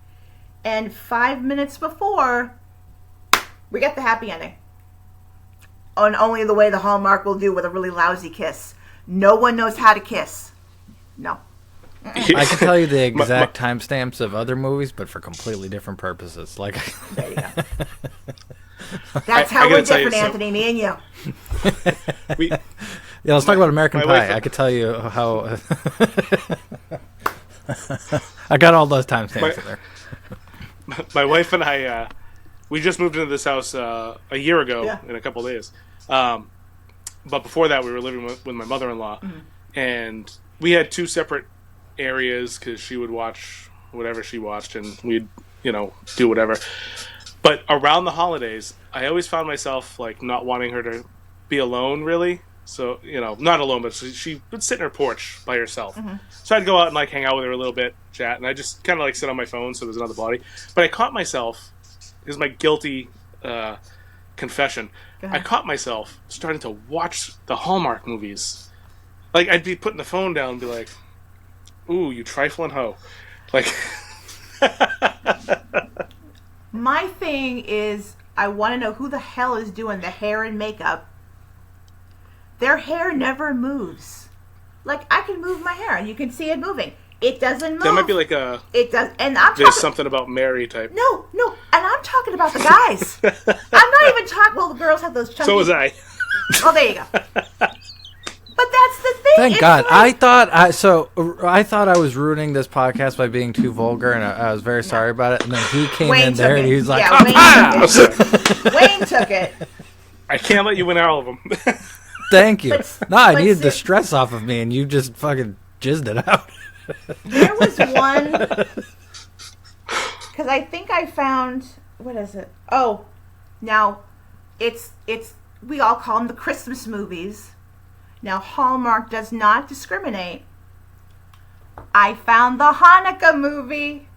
and 5 minutes before, we get the happy ending. And only the way the Hallmark will do with a really lousy kiss. No one knows how to kiss. No. I can tell you the exact timestamps of other movies, but for completely different purposes. Like, there you go. That's how we're different, Anthony, me and you. Yeah, let's talk about American Pie. I could tell you how... I got all those timestamps in there. My wife and I, we just moved into this house a year ago in a couple of days. But before that, we were living with my mother-in-law, and we had two separate areas because she would watch whatever she watched, and we'd do whatever. But around the holidays, I always found myself like not wanting her to be alone, really. So, not alone, but she would sit in her porch by herself. So I'd go out and like hang out with her a little bit, chat, and I just kind of like sit on my phone so there's another body. But I caught myself, this is my guilty confession, I caught myself starting to watch the Hallmark movies. Like, I'd be putting the phone down and be like, ooh, you trifling hoe. Like... My thing is, I want to know who the hell is doing the hair and makeup. Their hair never moves. Like, I can move my hair, and you can see it moving. It doesn't move. That might be like a... It does, and I'm There's something about Mary type. No, and I'm talking about the guys. I'm not even talking... Well, the girls have those chunky... So was I. Oh, there you go. But that's the thing. Thank God. Like... I thought I was ruining this podcast by being too vulgar, and I was very sorry about it. And then he came in there, and he was like, Wayne took it. I can't let you win all of them. Thank you. I needed the stress off of me, and you just fucking jizzed it out. There was one, because I think I found, what is it? Oh, now, it's we all call them the Christmas movies. Now, Hallmark does not discriminate. I found the Hanukkah movie.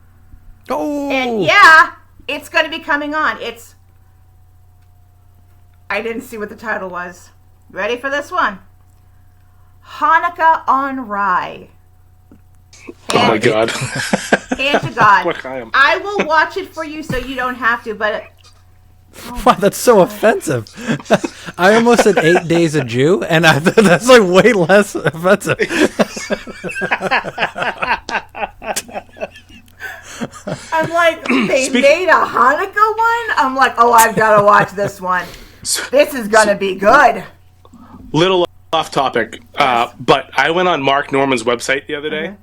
Oh! And yeah, it's going to be coming on. I didn't see what the title was. Ready for this one? Hanukkah on Rye. Oh my God. Hand to God. I will watch it for you so you don't have to, but Wow, that's so offensive. I almost said 8 days a Jew, and I thought that's like way less offensive. I'm like, they made a Hanukkah one? I'm like, oh, I've got to watch this one. This is going to be good. Little off topic, but I went on Mark Norman's website the other day,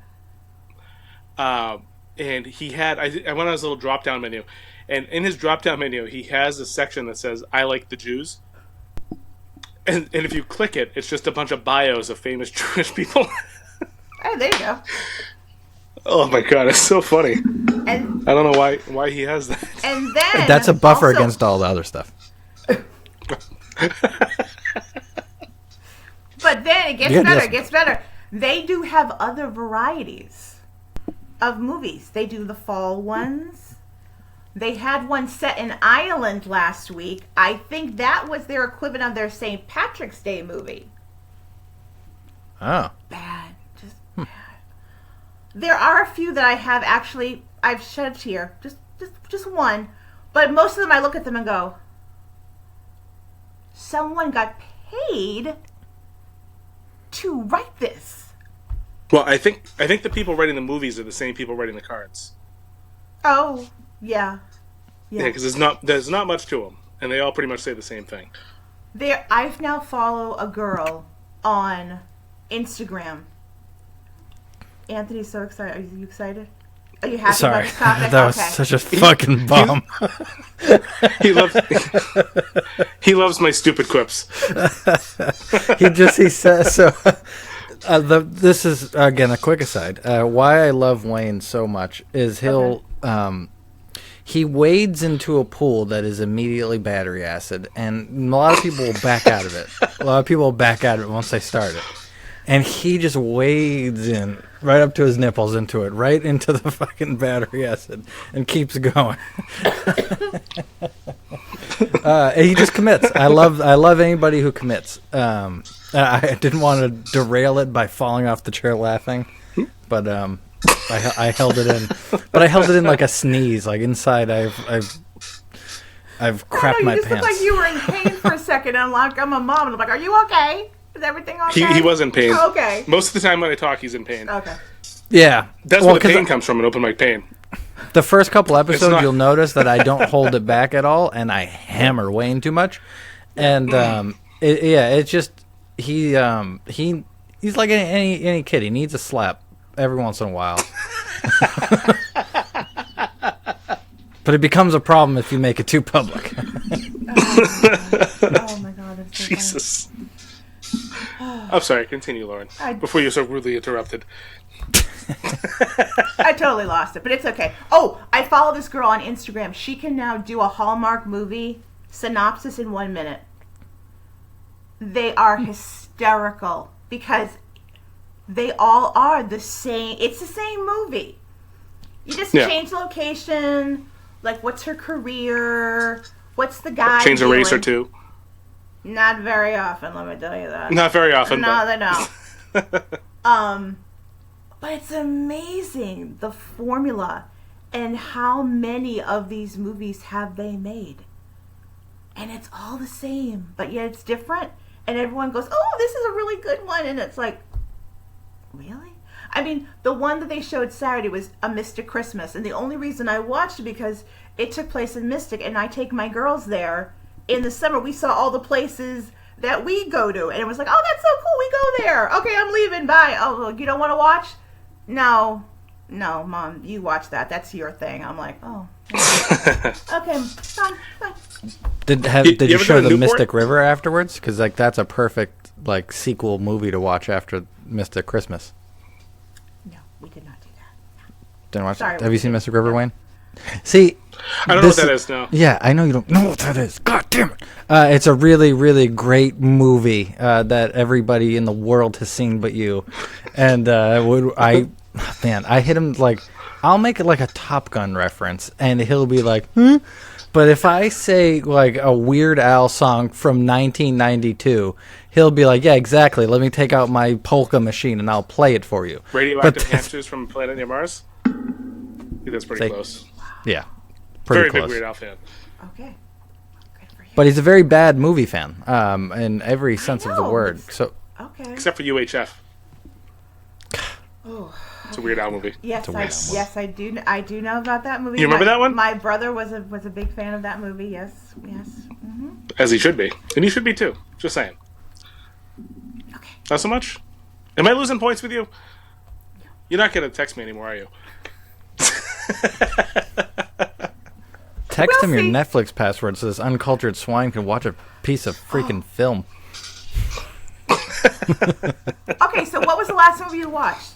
and he had, I went on his little drop-down menu, and in his drop-down menu, he has a section that says, I like the Jews. And if you click it, it's just a bunch of bios of famous Jewish people. Oh, there you go. Oh my god, it's so funny. And I don't know why he has that. and then That's a buffer also, against all the other stuff. But then it gets Yeah, better. yes. It gets better. They do have other varieties of movies. They do the fall ones. They had one set in Ireland last week. I think that was their equivalent of their St. Patrick's Day movie. Oh. Bad. Just bad. There are a few that I have actually, I've shed a tear. Just one. But most of them I look at them and go, someone got paid to write this. Well, I think the people writing the movies are the same people writing the cards. Oh, yeah. Yeah, because there's not much to them, and they all pretty much say the same thing. I've now follow a girl on Instagram. Anthony's so excited. Are you excited? Are you happy Sorry, about this topic? that was Okay. such a fucking bomb. He loves my stupid quips. he says so. This is again a quick aside. Why I love Wayne so much is he wades into a pool that is immediately battery acid, and a lot of people will back out of it. A lot of people will back out of it once they start it, and he just wades in right up to his nipples into it, right into the fucking battery acid, and keeps going. He just commits. I love anybody who commits. I didn't want to derail it by falling off the chair laughing, but I held it in. But I held it in like a sneeze. Like inside, I've crapped my You just pants. looked like you were in pain for a second. And I'm a mom, and I'm like, "Are you okay? Is everything okay?" He was in pain. Oh, okay. Most of the time when I talk, he's in pain. Okay. Yeah, That's where the pain comes from, an open mic pain. The first couple episodes, not- you'll notice that I don't hold it back at all, and I hammer Wayne too much. And it's just he's like any kid. He needs a slap every once in a while. But it becomes a problem if you make it too public. Oh my god, that's so Jesus. I'm sorry, continue, Lauren. Before you're so rudely interrupted. I totally lost it, but it's okay. Oh, I follow this girl on Instagram. She can now do a Hallmark movie synopsis in 1 minute. They are hysterical because they all are the same. It's the same movie. You just change location, like what's her career, what's the guy Change a doing? race or two. Not very often, let me tell you that. Not very often. No, but... they don't. But it's amazing, the formula, and how many of these movies have they made. And it's all the same, but yet it's different. And everyone goes, oh, this is a really good one. And it's like, really? I mean, the one that they showed Saturday was A Mystic Christmas. And the only reason I watched it because it took place in Mystic. And I take my girls there. In the summer, we saw all the places that we go to. And it was like, oh, that's so cool. We go there. Okay, I'm leaving. Bye. Oh, you don't want to watch? No, Mom, you watch that. That's your thing. I'm like, oh. Okay, fine. Did you you ever show go to the Newport? Mystic River afterwards? Because like that's a perfect like sequel movie to watch after Mystic Christmas. No, we did not do that. Didn't watch Sorry, that. Have you seen Mystic River, Wayne? See, I don't know what that is now. Yeah, I know you don't know what that is. God damn it! It's a really, really great movie that everybody in the world has seen but you. And I hit him like, I'll make it like a Top Gun reference, and he'll be like, hmm? But if I say like a Weird Al song from 1992, he'll be like, yeah, exactly. Let me take out my polka machine and I'll play it for you. Radioactive Hamsters from Planet Near Mars? I think that's pretty close. Yeah, pretty Very close. big Weird Al fan. Okay. But he's a very bad movie fan, in every sense of the know, word. it's- So Okay. Except for UHF. Oh. It's a Weird Al movie. Yes, a weird one. yes, I do. I do know about that movie. You remember that one? My brother was a big fan of that movie. Yes, yes. As he should be. And you should be too. Just saying. Okay. Not so much? Am I losing points with you? You're not going to text me anymore, are you? text We'll him your see. Netflix password so this uncultured swine can watch a piece of freaking film. Okay, so what was the last movie you watched?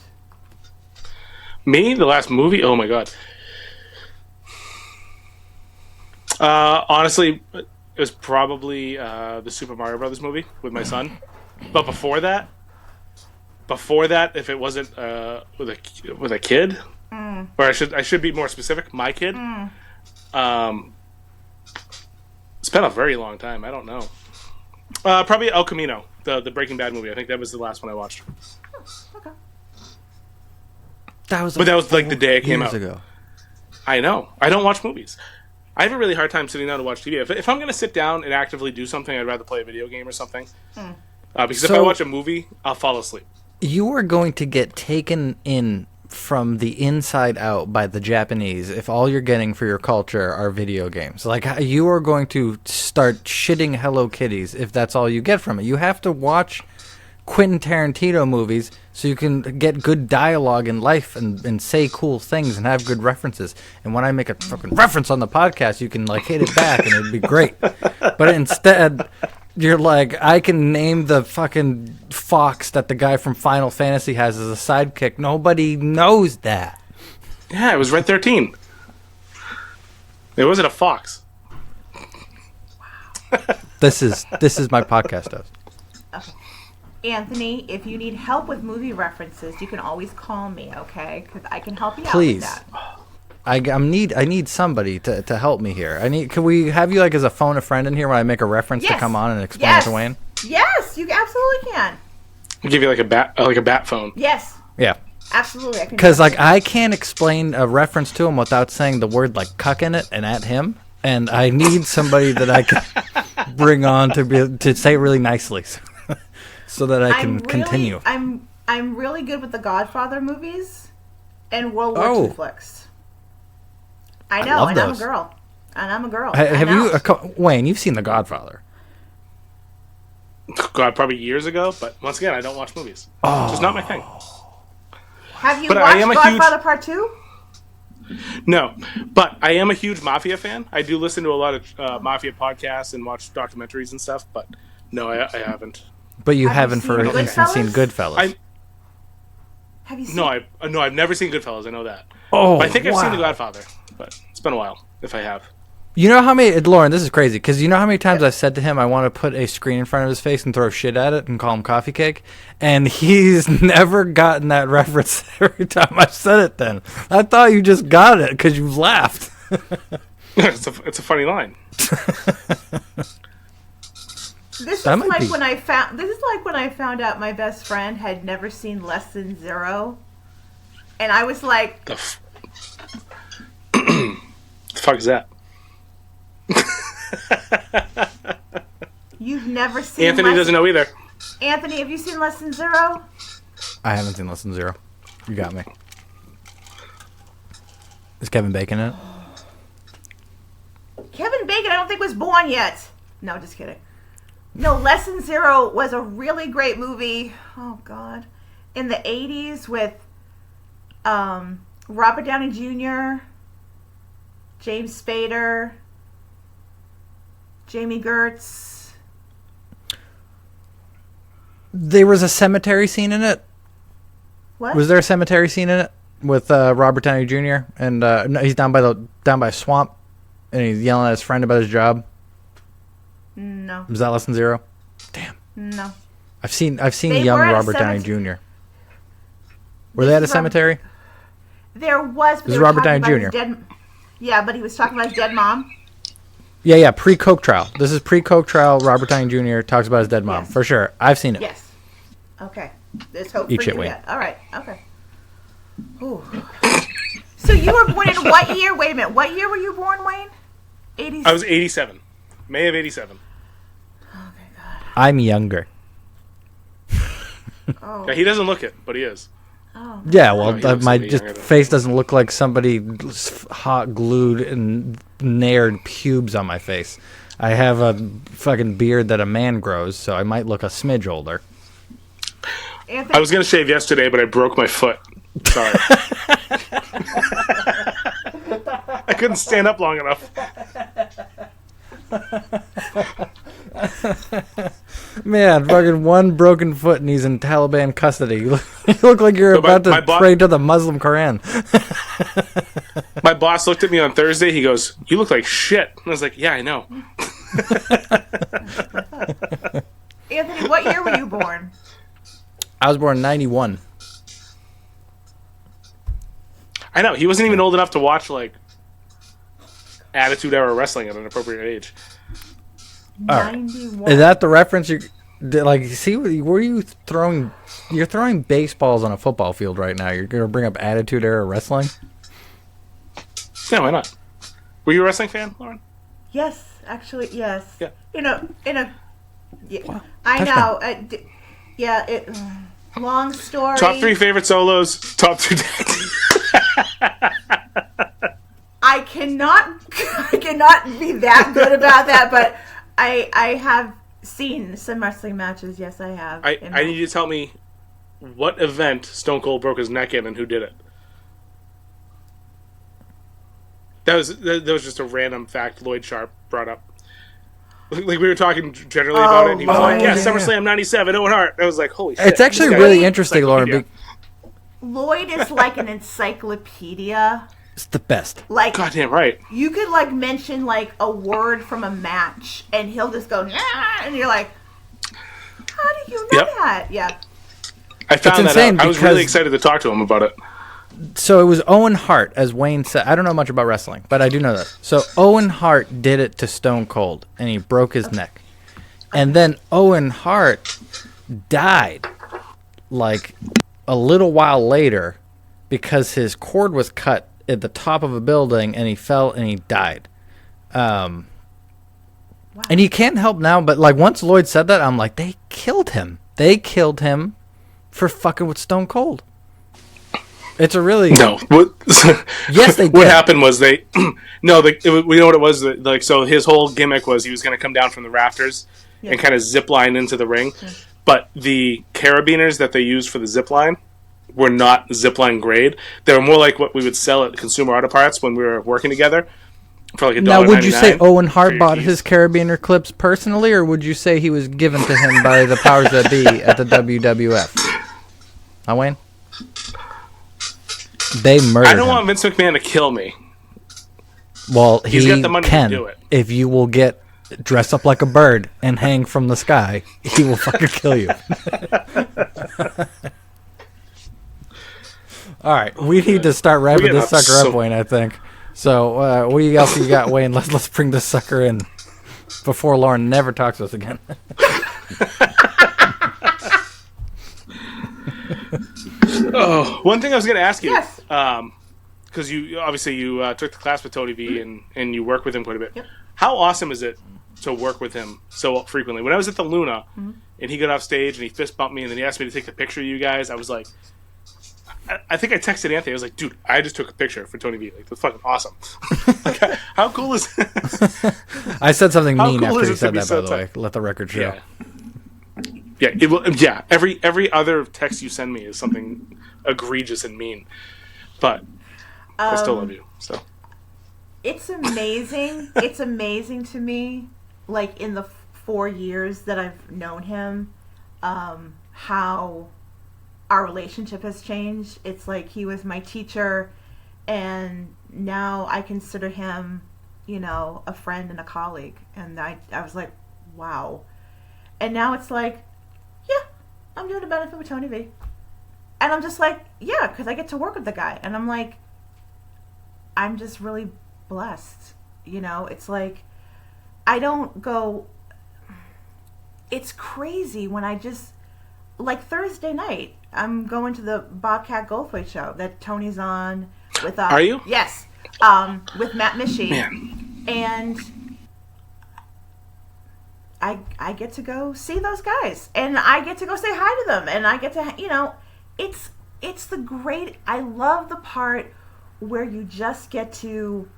Me? The last movie? Oh my god. Honestly, it was probably the Super Mario Brothers movie with my son. But before that, if it wasn't with a kid, or I should be more specific, my kid. It's been a very long time. I don't know. Probably El Camino, the Breaking Bad movie. I think that was the last one I watched. Okay. That was But that was like the day it came years out. ago. I know. I don't watch movies. I have a really hard time sitting down to watch TV. If I'm going to sit down and actively do something, I'd rather play a video game or something. Because if I So- watch a movie, I'll fall asleep. You are going to get taken in from the inside out by the Japanese if all you're getting for your culture are video games. Like, you are going to start shitting Hello Kitties if that's all you get from it. You have to watch Quentin Tarantino movies so you can get good dialogue in life and say cool things and have good references. And when I make a fucking reference on the podcast, you can, like, hit it back and it'd be great. But instead, you're like, I can name the fucking fox that the guy from Final Fantasy has as a sidekick. Nobody knows that. Yeah, it was Red 13. It wasn't a fox. This is my podcast host. Anthony, if you need help with movie references, you can always call me, okay? Because I can help you Please. out with that. I need somebody to help me here. Can we have you, like, as a phone a friend in here when I make a reference to Yes. come on and explain Yes. it to Wayne? Yes, you absolutely can. I'll give you like a bat phone. Yes, Yeah. absolutely. I can. Because, like, I can't explain a reference to him without saying the word, like, cuck in it and at him. And I need somebody that I can bring on to say it really nicely so that I can continue. I'm really good with the Godfather movies and World War Oh. II flicks. I know, love and I'm a those. girl. And I'm a girl. Have I know. you, Wayne? You've seen The Godfather. God, probably years ago. But once again, I don't watch movies. It's just not my thing. Have you But I watched am a Godfather huge- Part 2? No, but I am a huge Mafia fan. I do listen to a lot of Mafia podcasts and watch documentaries and stuff. But no, I haven't. But you Have you haven't, for seen instance, seen Goodfellas? Goodfellas. Have you seen No, I've never seen Goodfellas. I know that. Oh, But I think I've seen wow. The Godfather. But it's been a while. If I have. You know how many, Lauren, this is crazy, because you know how many times I said to him I want to put a screen in front of his face and throw shit at it and call him coffee cake? And he's never gotten that reference every time I said it then. I thought you just got it because you laughed. It's a funny line. This That is might like be- when I found out my best friend had never seen Less Than Zero, and I was like, The fuck is that? "You've never seen." Anthony doesn't know either. Anthony, have you seen Less Than Zero? I haven't seen Less Than Zero. You got me. Is Kevin Bacon in it? Kevin Bacon, I don't think was born yet. No, just kidding. No, Less Than Zero was a really great movie. Oh God, in the '80s with Robert Downey Jr., James Spader, Jamie Gertz. There was a cemetery scene in it. What? Was there a cemetery scene in it with Robert Downey Jr. and no, he's down by a swamp and he's yelling at his friend about his job? No, Was that Less Than Zero? Damn. no. I've seen They young were at a Robert Downey cemetery. Jr. Were they at a This is Robert- cemetery? There was. but This they is were Robert talking Downey about his Jr.. dead- yeah, but he was talking about his dead mom. Yeah, pre-Coke trial. This is pre-Coke trial. Robert Downey Jr. talks about his dead mom. Yes. For sure. I've seen it. Yes. Okay. There's hope Eat for shit, you Wayne. yet. All right. Okay. Ooh. So you were born in what year? Wait a minute. What year were you born, Wayne? 80s. I was 87. May of 87. I'm younger. Oh. Yeah, he doesn't look it, but he is. Oh. Yeah, well, he looks my a bit just younger than- face doesn't look like somebody hot glued and nared pubes on my face. I have a fucking beard that a man grows, so I might look a smidge older. Anthony, I was going to shave yesterday, but I broke my foot. Sorry. I couldn't stand up long enough. Man, fucking one broken foot and he's in Taliban custody. You look like you're So about to pray to the Muslim Quran. My boss looked at me on Thursday. He goes, "You look like shit." And I was like, "Yeah, I know." Anthony, what year were you born? I was born in 91. I know. He wasn't even old enough to watch, like, Attitude Era Wrestling at an appropriate age. All right. 91. Is that the reference you did? Like, see, were you throwing? You're throwing baseballs on a football field right now. You're gonna bring up Attitude Era Wrestling? Yeah, why not? Were you a wrestling fan, Lauren? Yes, actually, yes. Yeah. Yeah, Wow. I Touchdown. know. Long story. Top 3 favorite solos, top 2 tags. I cannot be that good about that, but I have seen some wrestling matches. Yes, I have. I need you to tell me what event Stone Cold broke his neck in and who did it. That was just a random fact Lloyd Sharp brought up. Like we were talking generally about it, and he was like, "Yeah, SummerSlam '97, Owen Hart." I was like, "Holy shit!" It's actually this guy really is interesting, Lauren. encyclopedia. Lloyd is like an encyclopedia. It's the best. Like Goddamn right. you could like mention like a word from a match, and he'll just go, "Nah," and you're like, "How do you know Yep. that?" Yeah. I found that insane out. I was really because- excited to talk to him about it. So it was Owen Hart, as Wayne said. I don't know much about wrestling, but I do know that. So Owen Hart did it to Stone Cold, and he broke his neck. And then Owen Hart died, like, a little while later because his cord was cut at the top of a building, and he fell and he died. And you can't help now, but, like, once Lloyd said that, I'm like, they killed him. They killed him for fucking with Stone Cold. It's a really... No. What, Yes, they What did. happened was we know what it was. Like, so his whole gimmick was he was going to come down from the rafters and kind of zip line into the ring. But the carabiners that they used for the zip line were not zip line grade. They were more like what we would sell at Consumer Auto Parts when we were working together for like $1.99. Now, would you say Owen for Hart your bought keys. his carabiner clips personally, or would you say he was given to him by the powers that be at the WWF? Huh, Wayne? They murdered I don't him. want Vince McMahon to kill me. Well, He's he got the money to can. do it. If you will get dressed up like a bird and hang from the sky, he will fucking kill you. All right, we need to start wrapping getting this up sucker up, so- Wayne. I think. So, what else you got, Wayne? Let's bring this sucker in before Lauren never talks to us again. Oh, one thing I was going to ask you. Yes. Because you obviously took the class with Tony V and you work with him quite a bit. Yep. How awesome is it to work with him so frequently? When I was at the Luna and he got off stage and he fist bumped me and then he asked me to take a picture of you guys, I was like, I think I texted Anthony. I was like, dude, I just took a picture for Tony V. Like, that's fucking awesome. Like, how cool is I said something How mean cool after is he it to said be that, so by the way. tight? Let the record show. Yeah, every other text you send me is something egregious and mean. But I still love you. So It's amazing. It's amazing to me, like in the 4 years that I've known him, how our relationship has changed. It's like he was my teacher, and now I consider him, a friend and a colleague. And I was like, wow. And now it's like, yeah, I'm doing a benefit with Tony V. And I'm just like, yeah, because I get to work with the guy. And I'm like, I'm just really blessed. It's like, I don't go, it's crazy when I just, like Thursday night, I'm going to the Bobcat Goldthwait show that Tony's on with, Are you? Yes. With Matt Mishi. man, And I get to go see those guys, and I get to go say hi to them, and I get to, it's the great. I love the part where you just get to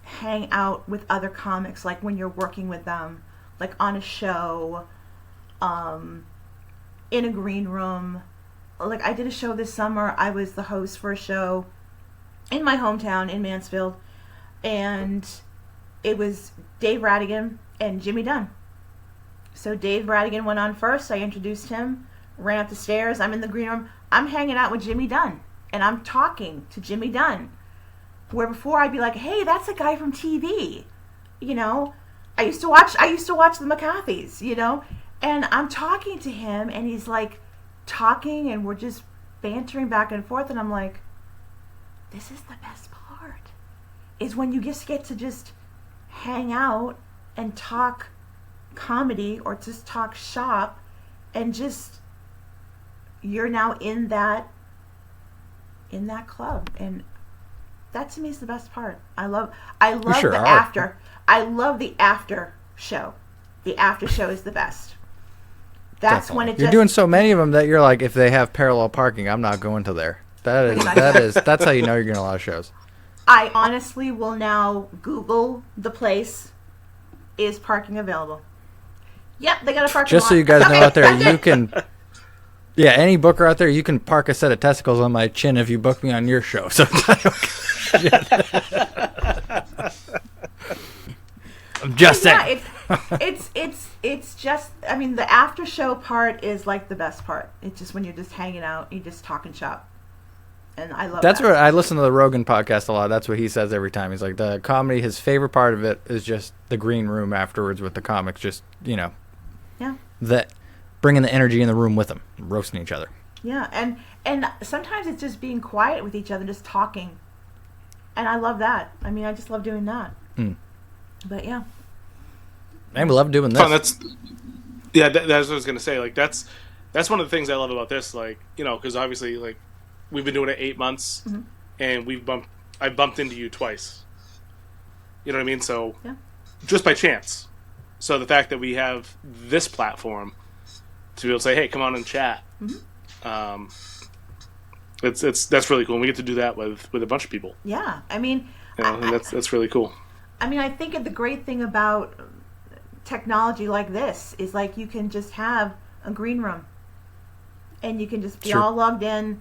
hang out with other comics, like when you're working with them, like on a show, in a green room. Like I did a show this summer. I was the host for a show in my hometown in Mansfield, and it was Dave Radigan and Jimmy Dunn. So Dave Radigan went on first. I introduced him, ran up the stairs. I'm in the green room. I'm hanging out with Jimmy Dunn, and I'm talking to Jimmy Dunn. Where before I'd be like, "Hey, that's a guy from TV," I used to watch the McCarthys, and I'm talking to him, and he's like talking, and we're just bantering back and forth, and I'm like, this is the best part, is when you just get to just hang out and talk comedy or just talk shop, and just you're now in that club, and that to me is the best part. I love sure the are. after. I love the after show. The after show is the best. That's Definitely. when it You're just doing so many of them that you're like, if they have parallel parking, I'm not going to there. That's how you know you're getting a lot of shows. I honestly will now Google the place. Is parking available? Yep, they got a parking Just lot. so you guys know Okay, out there, that's you it. can, any booker out there, you can park a set of testicles on my chin if you book me on your show. So I'm just saying. It's just, I mean, the after show part is like the best part. It's just when you're just hanging out, you're just talking shop. And I love That's that. what I listen to the Rogan podcast a lot. That's what he says every time. He's like, the comedy, his favorite part of it is just the green room afterwards with the comics, just, Yeah. that bringing the energy in the room with them, roasting each other. Yeah, and sometimes it's just being quiet with each other, just talking. And I love that. I mean, I just love doing that. But yeah. And we love doing this. Fun, that's what I was gonna say. Like that's one of the things I love about this. Like because obviously like we've been doing it 8 months, and I bumped into you twice. You know what I mean? So just by chance. So the fact that we have this platform to be able to say, "Hey, come on and chat," that's really cool. And we get to do that with a bunch of people. Yeah, I mean, And that's really cool. I mean, I think the great thing about technology like this is like you can just have a green room, and you can just be all logged in,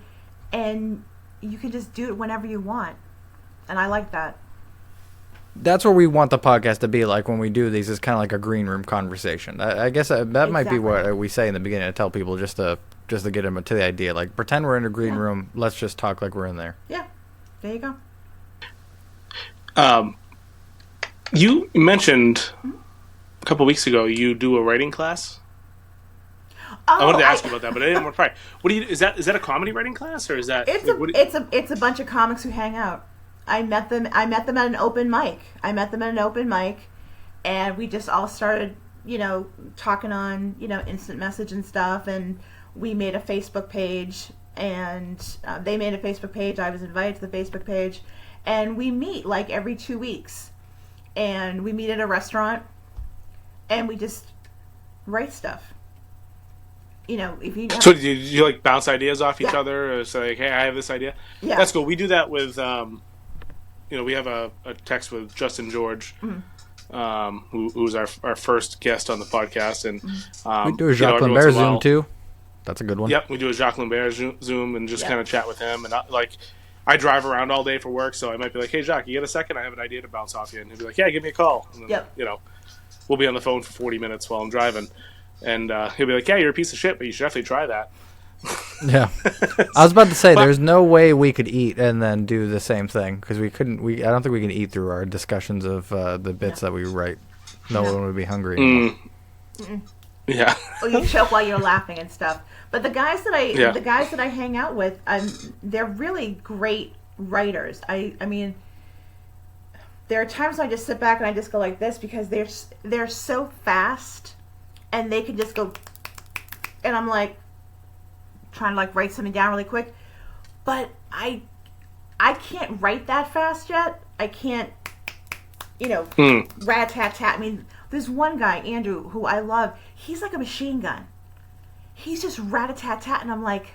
and you can just do it whenever you want, and I like that. That's what we want the podcast to be like when we do these. Is kind of like a green room conversation. I guess that might be what we say in the beginning to tell people just to get them to the idea. Like, pretend we're in a green room. Let's just talk like we're in there. Yeah, there you go. You mentioned a couple weeks ago you do a writing class. I wanted to ask you about that, but I didn't want to pry. What do you? Is that a comedy writing class, or is that? It's a bunch of comics who hang out. I met them at an open mic. And we just all started, talking on, instant message and stuff. And we made a Facebook page, and they made a Facebook page. I was invited to the Facebook page, and we meet like every 2 weeks, and we meet at a restaurant, and we just write stuff. If you So do you like bounce ideas off each other, or say, like, "Hey, I have this idea." Yeah, that's cool. We do that with, we have a text with Justin George, who's our first guest on the podcast, and we do a Jacques Lambert Zoom too. That's a good one. Yep, we do a Jacques Lambert Zoom and just kind of chat with him. And I drive around all day for work, so I might be like, "Hey, Jacques, you got a second? I have an idea to bounce off you." And he'll be like, "Yeah, give me a call." And then, we'll be on the phone for 40 minutes while I'm driving. And he'll be like, "Yeah, you're a piece of shit, but you should definitely try that." Yeah, I was about to say, there's no way we could eat and then do the same thing, because we couldn't. I don't think we can eat through our discussions of the bits that we write. No one would be hungry anymore. Yeah. Or you choke while you're laughing and stuff. But the guys that I hang out with, they're really great writers. I mean, there are times when I just sit back and I just go like this, because they're so fast, and they can just go, and I'm like trying to write something down really quick, but I can't write that fast yet. I can't, rat-tat-tat. I mean, There's one guy, Andrew, who I love. He's like a machine gun. He's just rat-a-tat-tat, and I'm like,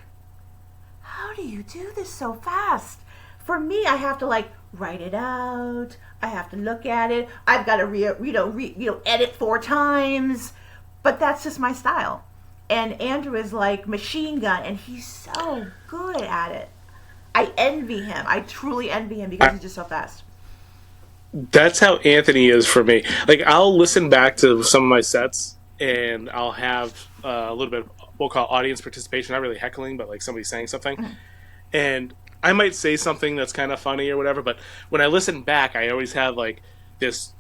how do you do this so fast? For me, I have to like write it out. I have to look at it. I've got to edit 4 times. But that's just my style. And Andrew is like machine gun, and he's so good at it. I envy him. I truly envy him because he's just so fast. That's how Anthony is for me. Like, I'll listen back to some of my sets, and I'll have a little bit of, we'll call audience participation, not really heckling, but like somebody saying something. Mm-hmm. And I might say something that's kind of funny or whatever, but when I listen back, I always have like this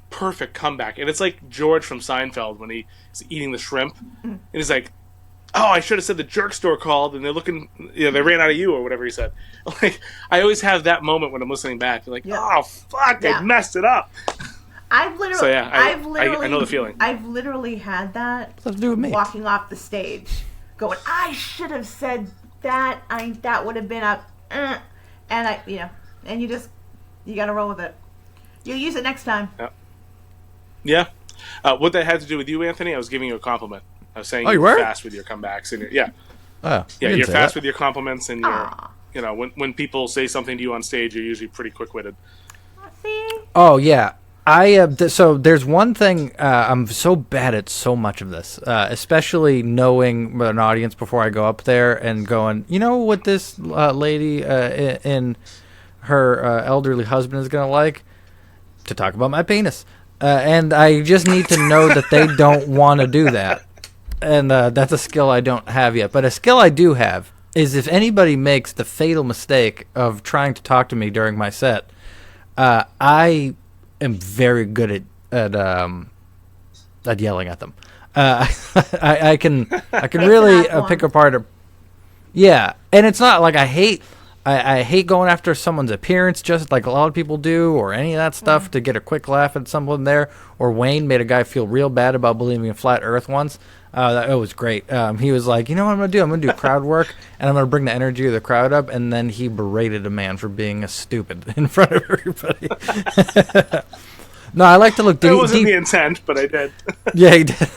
perfect comeback. And it's like George from Seinfeld when he's eating the shrimp, and he's like, oh, I should have said the jerk store called, and they're looking, they ran out of you, or whatever he said. Like, I always have that moment when I'm listening back. You're like, oh, fuck, I messed it up. I know the feeling. I've literally had that. Let's do it with me. Walking off the stage, going, I should have said that. That would have been and and you got to roll with it. You'll use it next time. Yeah. What that had to do with you, Anthony, I was giving you a compliment. I was saying you were fast with your comebacks. And you're fast that. with your compliments, and you're, when people say something to you on stage, you're usually pretty quick-witted. See? Oh, yeah. So there's one thing, I'm so bad at so much of this, especially knowing an audience before I go up there and going, you know what this lady and her elderly husband is going to like? To talk about my penis. And I just need to know that they don't want to do that. And that's a skill I don't have yet. But a skill I do have is if anybody makes the fatal mistake of trying to talk to me during my set, I am very good at yelling at them. I can really pick apart. Yeah, and it's not like I hate going after someone's appearance, just like a lot of people do, or any of that stuff to get a quick laugh at someone there. Or Wayne made a guy feel real bad about believing in flat Earth once. That was great. He was like, you know what I'm going to do? I'm going to do crowd work, and I'm going to bring the energy of the crowd up. And then he berated a man for being a stupid in front of everybody. No, I like to look deep. That wasn't the intent, but I did. Yeah, he did.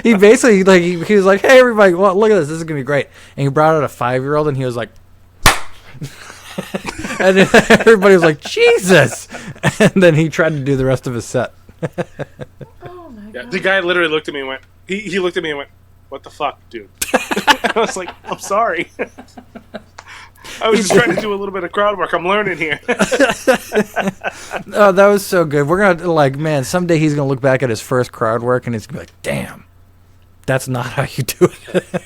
He basically, like, he was like, hey, everybody, well, look at this. This is going to be great. And he brought out a 5-year-old, and he was like... and everybody was like, Jesus! And then he tried to do the rest of his set. Oh, my God. The guy literally looked at me and went... He looked at me and went, what the fuck, dude? I was like, I'm sorry. I was just trying to do a little bit of crowd work. I'm learning here. Oh, that was so good. We're going to, like, man, someday he's going to look back at his first crowd work and he's going to be like, damn, that's not how you do it.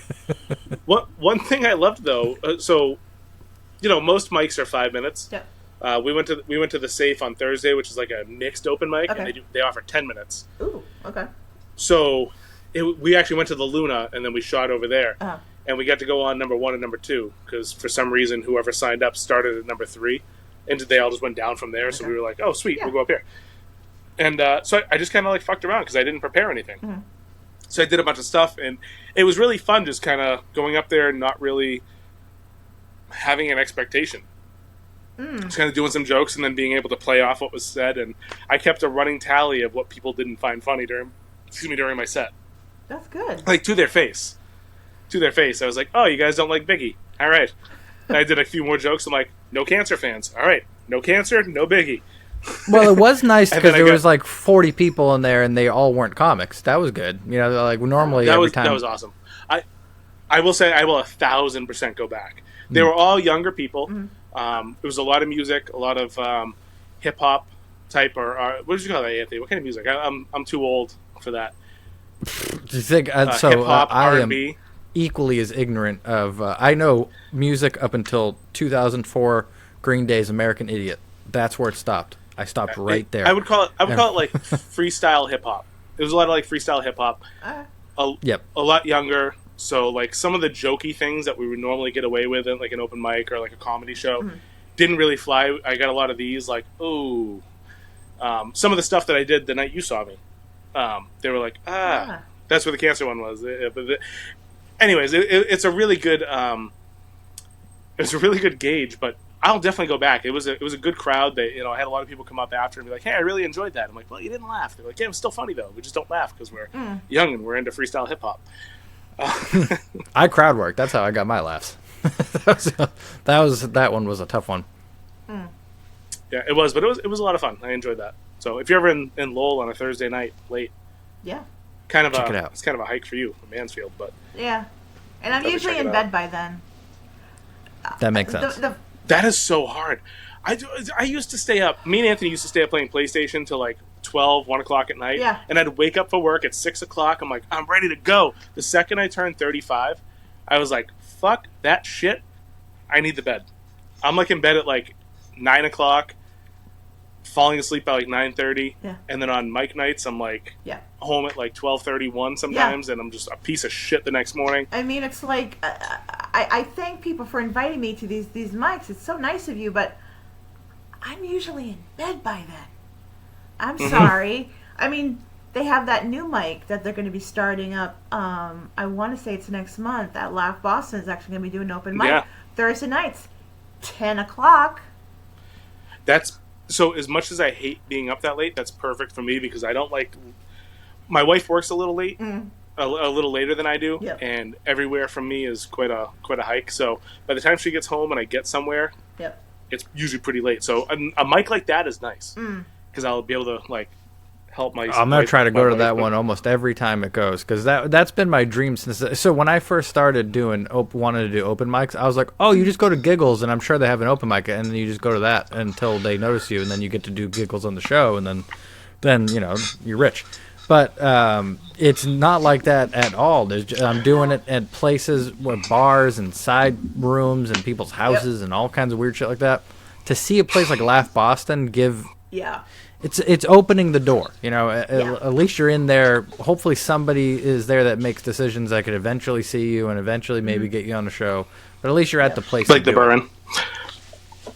One thing I loved, though, most mics are 5 minutes. Yeah. We went to the Safe on Thursday, which is like a mixed open mic, okay. and they offer 10 minutes. Ooh, okay. So we actually went to the Luna, and then we shot over there. Uh-huh. And we got to go on number 1 and number 2 because for some reason whoever signed up started at number 3, and they all just went down from there. Okay. So we were like, "Oh, sweet, we'll go up here." And so I just kind of like fucked around because I didn't prepare anything. Mm-hmm. So I did a bunch of stuff, and it was really fun just kind of going up there and not really having an expectation. Just kind of doing some jokes and then being able to play off what was said. And I kept a running tally of what people didn't find funny during my set. That's good. Like to their face. I was like, oh, you guys don't like Biggie. All right. And I did a few more jokes. I'm like, no Cancer fans. All right. No Cancer, no Biggie. Well, it was nice because there was like 40 people in there and they all weren't comics. That was good. You know, like normally that every time. That was awesome. I will say I will 1,000% go back. They were all younger people. Mm-hmm. It was a lot of music, a lot of hip-hop type or what did you call that, Anthony? What kind of music? I'm too old for that. Do you think, hip-hop, R&B. am equally as ignorant of I know music up until 2004 Green Day's American Idiot. That's where it stopped. I stopped right there. I would call it like freestyle hip hop. It was a lot of like freestyle hip hop. Yep. A lot younger. So like some of the jokey things that we would normally get away with in like an open mic or like a comedy show didn't really fly. I got a lot of these like, some of the stuff that I did the night you saw me. They were like, that's where the Cancer one was. Anyways, it's a really good. It's a really good gauge, but I'll definitely go back. It was a good crowd. They, I had a lot of people come up after and be like, "Hey, I really enjoyed that." I'm like, "Well, you didn't laugh." They're like, "Yeah, it was still funny though. We just don't laugh because we're young and we're into freestyle hip hop." I crowd work. That's how I got my laughs. that one was a tough one. Yeah, it was, but it was a lot of fun. I enjoyed that. So if you're ever in Lowell on a Thursday night late, Yeah. check it out. It's kind of a hike for you from Mansfield, but Yeah. And I'm Definitely usually check it in out. bed by then. That makes sense. that is so hard. I used to stay up. Me and Anthony used to stay up playing PlayStation till like 12, 1 o'clock at night. Yeah. And I'd wake up for work at 6 o'clock. I'm like, I'm ready to go. The second I turned 35, I was like, fuck that shit. I need the bed. I'm like in bed at like 9 o'clock, falling asleep by like 9:30. Yeah. And then on Mike nights, I'm like Yeah. home at like 12:31 sometimes, and I'm just a piece of shit the next morning. I mean, it's like I thank people for inviting me to these mics. It's so nice of you, but I'm usually in bed by then. I'm sorry. I mean, they have that new mic that they're going to be starting up. I want to say it's next month. At Laugh Boston is actually going to be doing an open mic Thursday nights, 10 o'clock. That's so. As much as I hate being up that late, that's perfect for me because I don't like. My wife works a little late, a little later than I do, Yep. and everywhere from me is quite a hike. So by the time she gets home and I get somewhere, Yep. it's usually pretty late. So a mic like that is nice because I'll be able to like help my. I'm gonna try to go to that one almost every time it goes because that's been my dream since. So when I first started wanted to do open mics, I was like, oh, you just go to Giggles and I'm sure they have an open mic, and then you just go to that until they notice you, and then you get to do Giggles on the show, and then you're rich. But it's not like that at all. I'm doing it at places where bars and side rooms and people's houses and all kinds of weird shit like that. To see a place like Laugh Boston it's opening the door. At least you're in there. Hopefully somebody is there that makes decisions that could eventually see you and eventually maybe get you on the show. But at least you're at the place. Like the Burn.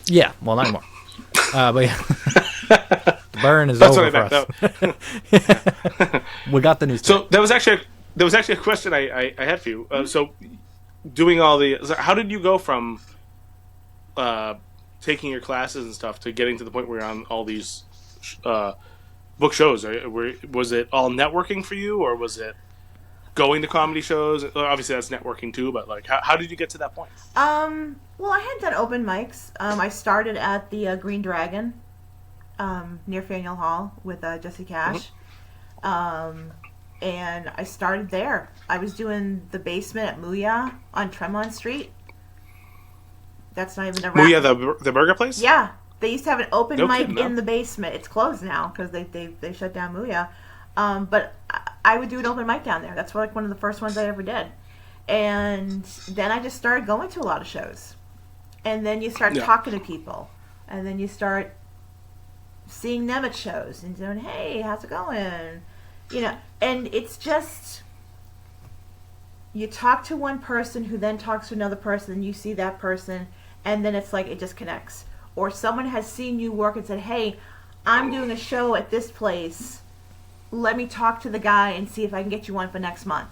Yeah, well, not anymore. But yeah. The Burn is That's over what I for meant. us. We got the news. So that was actually a question I had for you. So doing all how did you go from taking your classes and stuff to getting to the point where you're on all these book shows? Was it all networking for you, or was it going to comedy shows? Obviously that's networking too, but like how did you get to that point? Well, I had done open mics. I started at the Green Dragon near Faneuil Hall with Jesse Cash. And I started there. I was doing the basement at Mooyah on Tremont Street. That's not even a rap. Mooyah, the burger place? Yeah. They used to have an open mic kidding, in the basement. It's closed now because they shut down Mooyah. But I would do an open mic down there. That's like one of the first ones I ever did. And then I just started going to a lot of shows. And then you start talking to people. And then you start seeing them at shows and doing, hey, how's it going? And it's just, you talk to one person who then talks to another person, and you see that person, and then it's like it just connects. Or someone has seen you work and said, hey, I'm doing a show at this place. Let me talk to the guy and see if I can get you one for next month.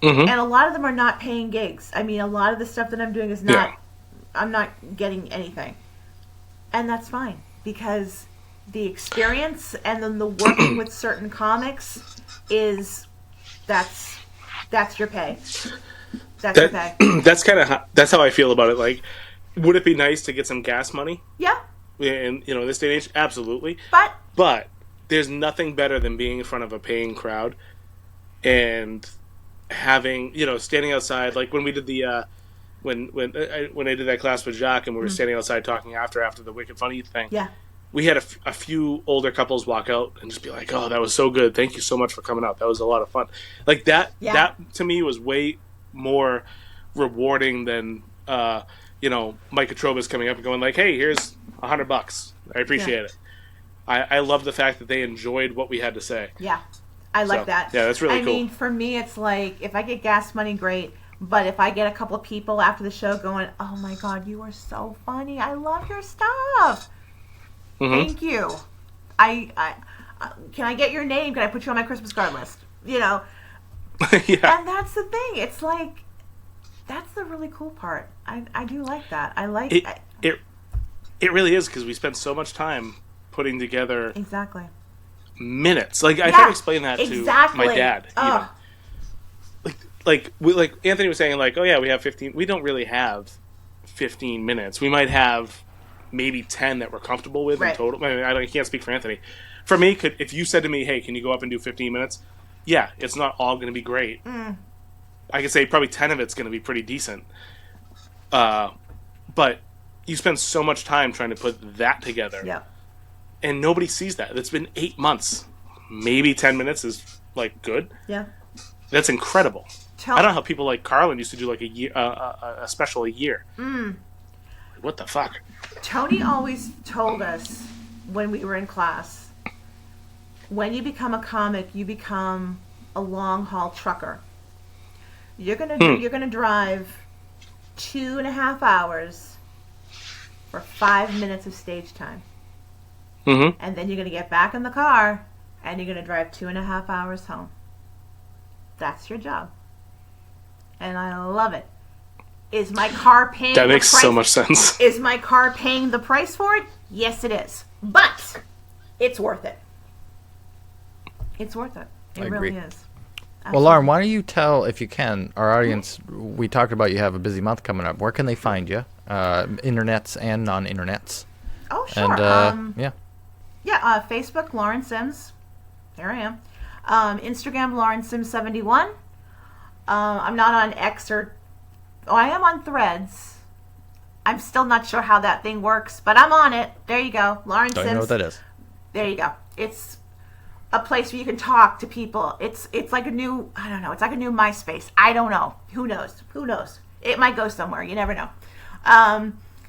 And a lot of them are not paying gigs. I mean, a lot of the stuff that I'm doing is not, I'm not getting anything. And that's fine, because the experience and then the working with certain comics that's your pay. That's your pay. That's how I feel about it. Like, would it be nice to get some gas money? Yeah. In this day and age, absolutely. But there's nothing better than being in front of a paying crowd and having standing outside. Like when we did the when I did that class with Jacques and we were standing outside talking after the Wicked Funny thing. Yeah. We had a few older couples walk out and just be like, "Oh, that was so good! Thank you so much for coming out. That was a lot of fun." Like that. Yeah. That to me was way more rewarding than Mike Atroba's coming up and going like, "Hey, here's $100. I appreciate it." I love the fact that they enjoyed what we had to say. Yeah, I like that. Yeah, that's really cool. I mean, for me, it's like if I get gas money, great. But if I get a couple of people after the show going, "Oh my God, you are so funny! I love your stuff. Thank you. I can I get your name? Can I put you on my Christmas card list?" Yeah. And that's the thing. It's like that's the really cool part. I do like that. It really is, because we spend so much time putting together Exactly. minutes. Like, I Yeah, try to explain that exactly. to my dad. Even. Like Anthony was saying, like, oh yeah, we have 15. We don't really have 15 minutes. We might have maybe 10 that we're comfortable with in total. I mean, I can't speak for Anthony. For me, if you said to me, hey, can you go up and do 15 minutes? Yeah, it's not all going to be great. I could say probably 10 of it's going to be pretty decent. But you spend so much time trying to put that together. Yeah. And nobody sees that. It's been 8 months. Maybe 10 minutes is, like, good. Yeah. That's incredible. I don't know how people like Carlin used to do, like, a year, a special a year. What the fuck? Tony always told us when we were in class, when you become a comic, you become a long haul trucker. You're gonna drive 2.5 hours for 5 minutes of stage time, and then you're gonna get back in the car and you're gonna drive 2.5 hours home. That's your job, and I love it. Is my car paying that the makes price? So much sense. Is my car paying the price for it? Yes, it is. But it's worth it. It's worth it. It really is. Well, Lauren, why don't you tell, if you can, our audience, we talked about you have a busy month coming up. Where can they find you? Internets and non-internets. Oh, sure. And, yeah. Yeah, Facebook, Lauren Sims. There I am. Instagram, Lauren Sims 71. I'm not on X or... Oh, I am on Threads. I'm still not sure how that thing works, but I'm on it. There you go. Lauren Sims. Don't know what that is. There you go. It's a place where you can talk to people. It's like a new, I don't know, it's like a new MySpace. I don't know. Who knows? Who knows? It might go somewhere. You never know.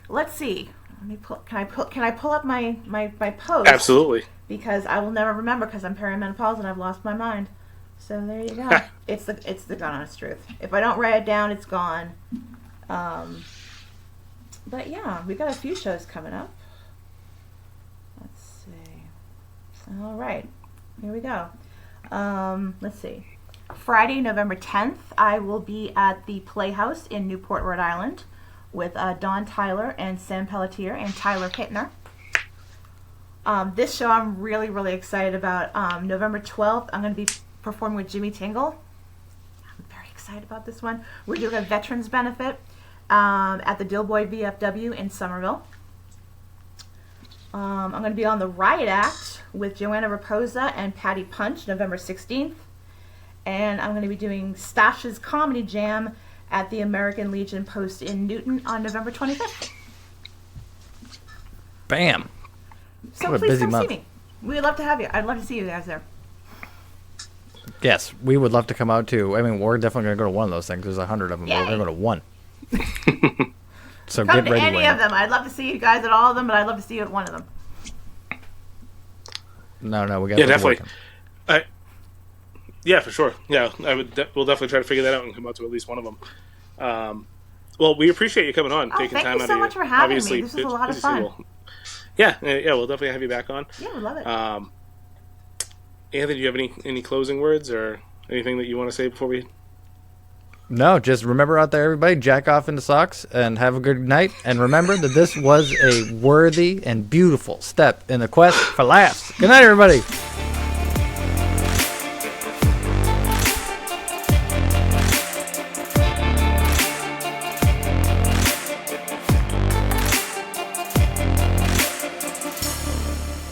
Let's see. Let me can I pull up my post? Absolutely. Because I will never remember because I'm perimenopausal and I've lost my mind. So there you go. It's the God honest truth. If I don't write it down, it's gone. But yeah, we got a few shows coming up. Let's see. All right, here we go. Let's see. Friday, November 10th, I will be at the Playhouse in Newport, Rhode Island, with Don Tyler and Sam Pelletier and Tyler Hittner. This show I'm really, really excited about. November 12th, I'm going to be performing with Jimmy Tingle. I'm very excited about this one. We're doing a veterans benefit at the Newport VFW in Somerville. I'm going to be on the Riot Act with Joanna Raposa and Patty Punch November 16th. And I'm going to be doing Stash's Comedy Jam at the American Legion Post in Newton on November 25th. Bam. So what a please busy come month. see me. We'd love to have you. I'd love to see you guys there. Yes, we would love to come out too. I mean, we're definitely going to go to one of those things. There's 100 of them. But we're going to go to one. So Come get to ready, any Wayne. of them. I'd love to see you guys at all of them, but I'd love to see you at one of them. No, we got Yeah, definitely. Yeah, for sure. Yeah, we'll definitely try to figure that out and come out to at least one of them. Well, we appreciate you coming on, taking thank time you out so of much your for having me. obviously This was a lot of busy fun. schedule. Yeah, we'll definitely have you back on. Yeah, we love it. Anthony, do you have any closing words or anything that you want to say before we... No, just remember out there, everybody, jack off into socks and have a good night. And remember that this was a worthy and beautiful step in the quest for laughs. Good night, everybody.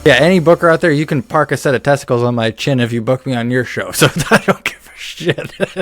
Yeah, any booker out there, you can park a set of testicles on my chin if you book me on your show. So I don't give a shit.